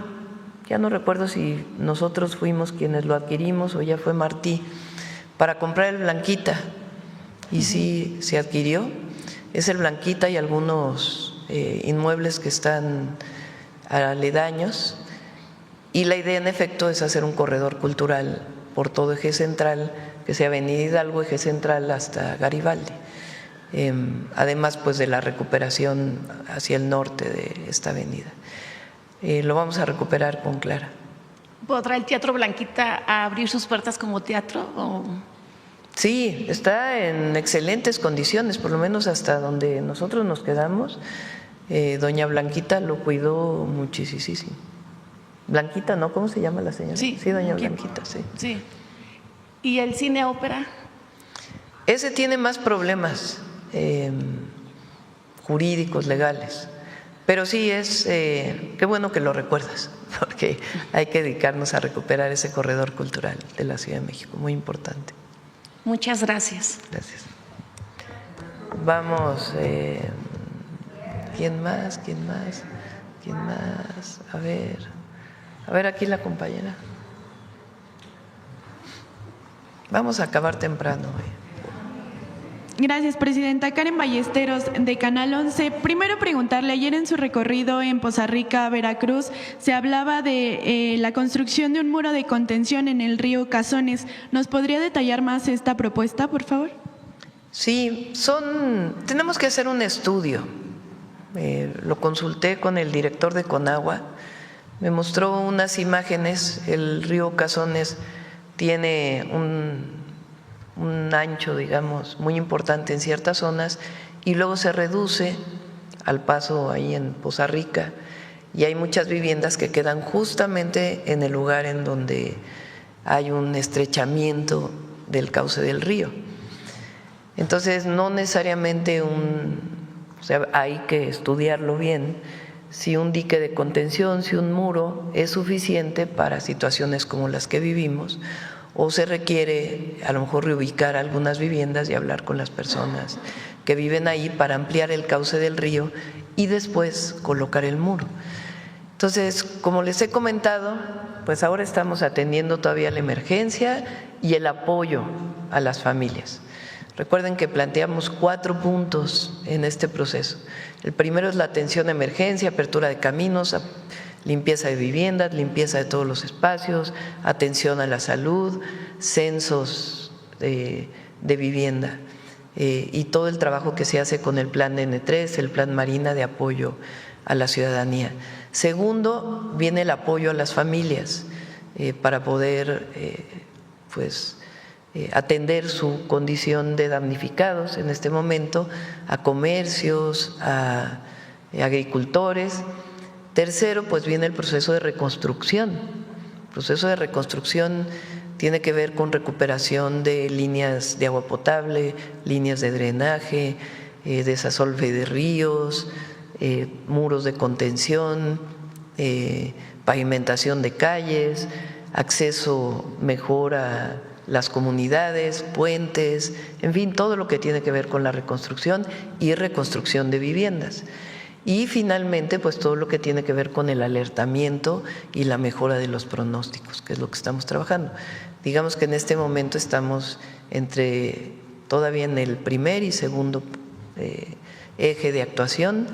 ya no recuerdo si nosotros fuimos quienes lo adquirimos o ya fue Martí, para comprar el Blanquita, y sí se adquirió. Es el Blanquita y algunos inmuebles que están aledaños, y la idea en efecto es hacer un corredor cultural por todo Eje Central, que sea Avenida Hidalgo, Eje Central hasta Garibaldi, además pues de la recuperación hacia el norte de esta avenida. Lo vamos a recuperar con Clara. ¿Podrá el Teatro Blanquita abrir sus puertas como teatro? Sí, está en excelentes condiciones, por lo menos hasta donde nosotros nos quedamos. Doña Blanquita lo cuidó muchísimo. Blanquita, ¿no? ¿Cómo se llama la señora? Sí, doña Blanquita, sí. Sí. ¿Y el cine ópera? Ese tiene más problemas jurídicos, legales, pero sí qué bueno que lo recuerdas, porque hay que dedicarnos a recuperar ese corredor cultural de la Ciudad de México, muy importante. Muchas gracias. Gracias. Vamos, ¿quién más? A ver aquí la compañera. Vamos a acabar temprano hoy. Gracias, presidenta. Karen Ballesteros, de Canal 11. Primero preguntarle, ayer en su recorrido en Poza Rica, Veracruz, se hablaba de la construcción de un muro de contención en el río Cazones. ¿Nos podría detallar más esta propuesta, por favor? Sí, tenemos que hacer un estudio. Lo consulté con el director de Conagua, me mostró unas imágenes. El río Cazones tiene un ancho, digamos, muy importante en ciertas zonas, y luego se reduce al paso ahí en Poza Rica, y hay muchas viviendas que quedan justamente en el lugar en donde hay un estrechamiento del cauce del río. Entonces, no necesariamente hay que estudiarlo bien, si un dique de contención, si un muro es suficiente para situaciones como las que vivimos, o se requiere a lo mejor reubicar algunas viviendas y hablar con las personas que viven ahí para ampliar el cauce del río y después colocar el muro. Entonces, como les he comentado, pues ahora estamos atendiendo todavía la emergencia y el apoyo a las familias. Recuerden que planteamos 4 puntos en este proceso. El primero es la atención a emergencia, apertura de caminos, limpieza de viviendas, limpieza de todos los espacios, atención a la salud, censos de vivienda y todo el trabajo que se hace con el plan N3, el plan Marina de apoyo a la ciudadanía. Segundo, viene el apoyo a las familias para poder atender su condición de damnificados en este momento, a comercios, a agricultores. Tercero, pues viene el proceso de reconstrucción. El proceso de reconstrucción tiene que ver con recuperación de líneas de agua potable, líneas de drenaje, desasolve de ríos, muros de contención, pavimentación de calles, acceso mejor a las comunidades, puentes, en fin, todo lo que tiene que ver con la reconstrucción y reconstrucción de viviendas. Y finalmente, pues todo lo que tiene que ver con el alertamiento y la mejora de los pronósticos, que es lo que estamos trabajando. Digamos que en este momento estamos todavía en el primer y segundo eje de actuación,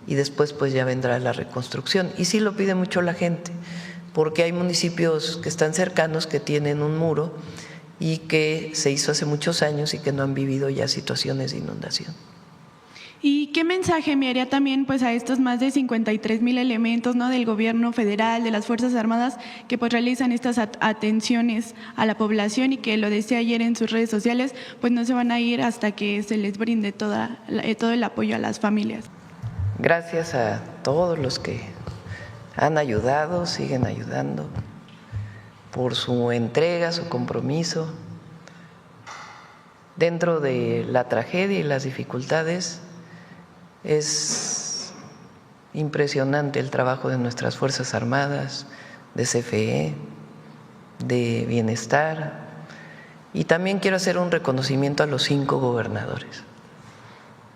y después pues ya vendrá la reconstrucción. Y sí lo pide mucho la gente, porque hay municipios que están cercanos que tienen un muro y que se hizo hace muchos años y que no han vivido ya situaciones de inundación. ¿Y qué mensaje enviaría también pues a estos más de 53,000 elementos, ¿no?, del gobierno federal, de las Fuerzas Armadas, que pues realizan estas atenciones a la población y que, lo decía ayer en sus redes sociales, pues no se van a ir hasta que se les brinde todo el apoyo a las familias? Gracias a todos los que han ayudado, siguen ayudando, por su entrega, su compromiso. Dentro de la tragedia y las dificultades, es impresionante el trabajo de nuestras Fuerzas Armadas, de CFE, de Bienestar, y también quiero hacer un reconocimiento a los 5 gobernadores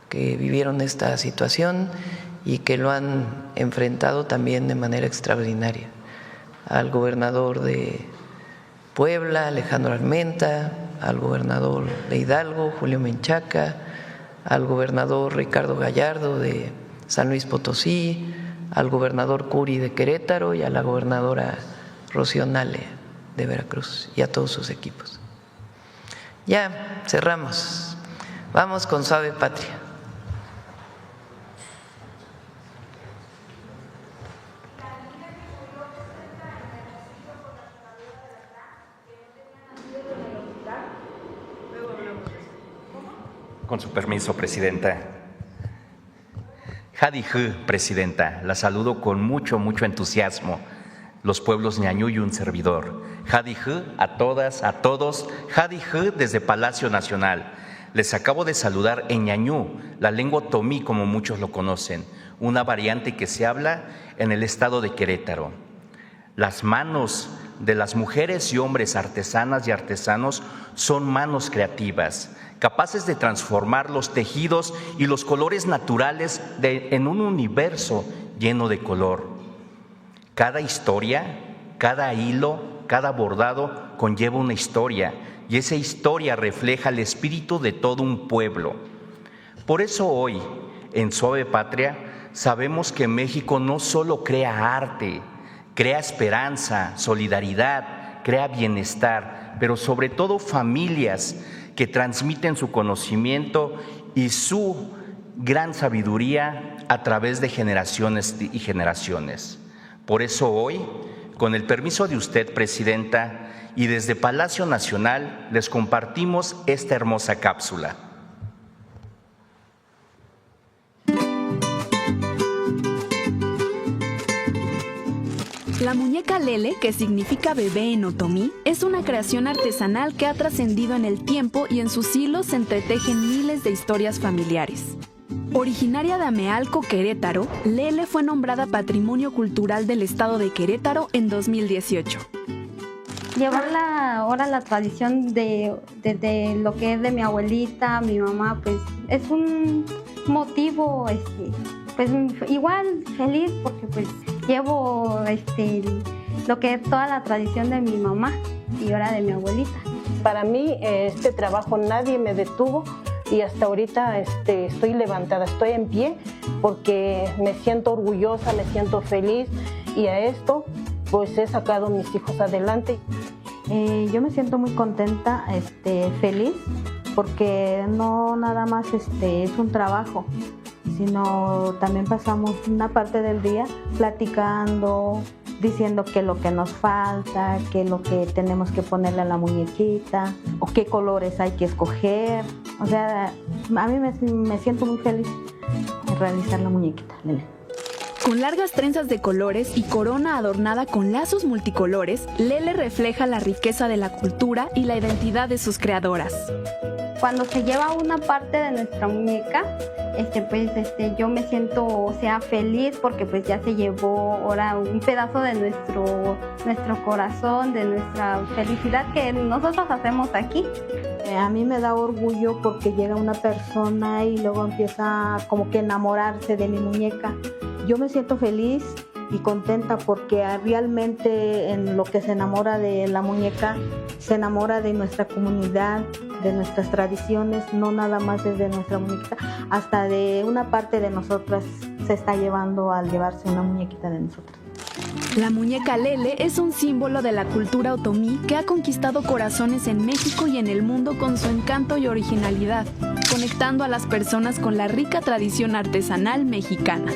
que vivieron esta situación y que lo han enfrentado también de manera extraordinaria. Al gobernador de Puebla, Alejandro Armenta, al gobernador de Hidalgo, Julio Menchaca, al gobernador Ricardo Gallardo de San Luis Potosí, al gobernador Curi de Querétaro y a la gobernadora Rocío Nale de Veracruz, y a todos sus equipos. Ya cerramos. Vamos con Suave Patria. Con su permiso, Presidenta. Jadijü, Presidenta, la saludo con mucho entusiasmo. Los pueblos ñañú y un servidor. Jadijü a todas, a todos. Jadijü desde Palacio Nacional. Les acabo de saludar en ñañú, la lengua otomí como muchos lo conocen, una variante que se habla en el estado de Querétaro. Las manos de las mujeres y hombres artesanas y artesanos son manos creativas, capaces de transformar los tejidos y los colores naturales en un universo lleno de color. Cada historia, cada hilo, cada bordado conlleva una historia, y esa historia refleja el espíritu de todo un pueblo. Por eso hoy, en Suave Patria, sabemos que México no solo crea arte, crea esperanza, solidaridad, crea bienestar, pero sobre todo familias que transmiten su conocimiento y su gran sabiduría a través de generaciones y generaciones. Por eso hoy, con el permiso de usted, Presidenta, y desde Palacio Nacional, les compartimos esta hermosa cápsula. La muñeca Lele, que significa bebé en otomí, es una creación artesanal que ha trascendido en el tiempo y en sus hilos se entretejen miles de historias familiares. Originaria de Amealco, Querétaro, Lele fue nombrada Patrimonio Cultural del Estado de Querétaro en 2018. Llevar ahora la tradición de lo que es de mi abuelita, mi mamá, pues es un motivo, pues igual feliz porque pues llevo lo que es toda la tradición de mi mamá y ahora de mi abuelita. Para mí este trabajo nadie me detuvo y hasta ahorita estoy levantada, estoy en pie porque me siento orgullosa, me siento feliz y a esto pues he sacado a mis hijos adelante. Yo me siento muy contenta, feliz, porque no nada más es un trabajo, sino también pasamos una parte del día platicando, diciendo qué es lo que nos falta, qué es lo que tenemos que ponerle a la muñequita, o qué colores hay que escoger. O sea, a mí me siento muy feliz de realizar la muñequita, Lele. Con largas trenzas de colores y corona adornada con lazos multicolores, Lele refleja la riqueza de la cultura y la identidad de sus creadoras. Cuando se lleva una parte de nuestra muñeca, yo me siento, feliz porque pues ya se llevó ahora un pedazo de nuestro corazón, de nuestra felicidad que nosotros hacemos aquí. A mí me da orgullo porque llega una persona y luego empieza como que a enamorarse de mi muñeca. Yo me siento feliz y contenta porque realmente en lo que se enamora de la muñeca, se enamora de nuestra comunidad, de nuestras tradiciones, no nada más es de nuestra muñequita, hasta de una parte de nosotras se está llevando al llevarse una muñequita de nosotras. La muñeca Lele es un símbolo de la cultura otomí que ha conquistado corazones en México y en el mundo con su encanto y originalidad, conectando a las personas con la rica tradición artesanal mexicana.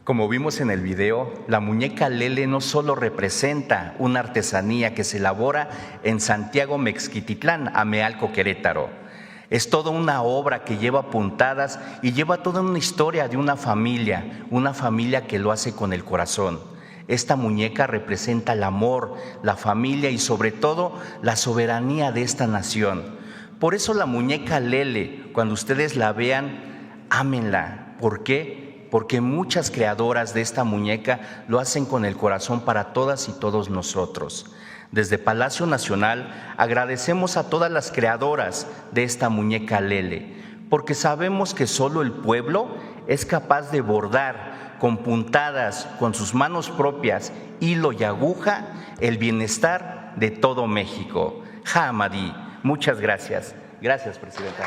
Como vimos en el video, la muñeca Lele no solo representa una artesanía que se elabora en Santiago Mexquititlán, Amealco, Querétaro. Es toda una obra que lleva puntadas y lleva toda una historia de una familia que lo hace con el corazón. Esta muñeca representa el amor, la familia y sobre todo la soberanía de esta nación. Por eso la muñeca Lele, cuando ustedes la vean, ámenla. ¿Por qué? Porque muchas creadoras de esta muñeca lo hacen con el corazón para todas y todos nosotros. Desde Palacio Nacional agradecemos a todas las creadoras de esta muñeca Lele, porque sabemos que solo el pueblo es capaz de bordar con puntadas, con sus manos propias, hilo y aguja, el bienestar de todo México. Hamadi, muchas gracias. Gracias, Presidenta.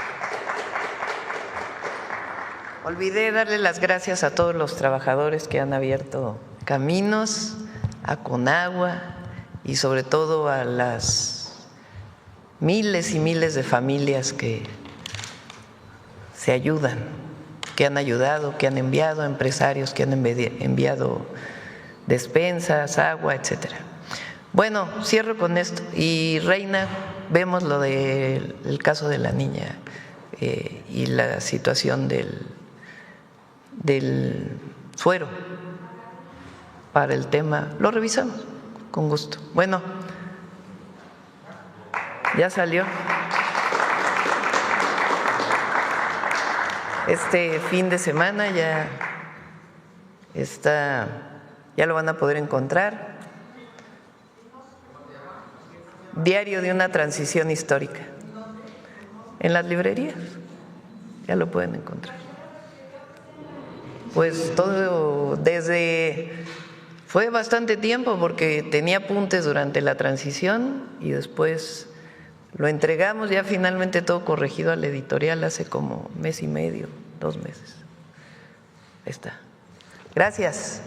Olvidé darle las gracias a todos los trabajadores que han abierto caminos, a Conagua y sobre todo a las miles y miles de familias que se ayudan, que han ayudado, que han enviado, empresarios que han enviado despensas, agua, etcétera. Bueno, cierro con esto. Y Reina, vemos lo del caso de la niña y la situación del fuero para el tema, lo revisamos con gusto. Bueno, ya salió. Este fin de semana ya lo van a poder encontrar. Diario de una transición histórica. En las librerías ya lo pueden encontrar. Pues todo fue bastante tiempo porque tenía apuntes durante la transición y después lo entregamos ya finalmente todo corregido a la editorial hace como mes y medio, 2 meses. Ahí está. Gracias.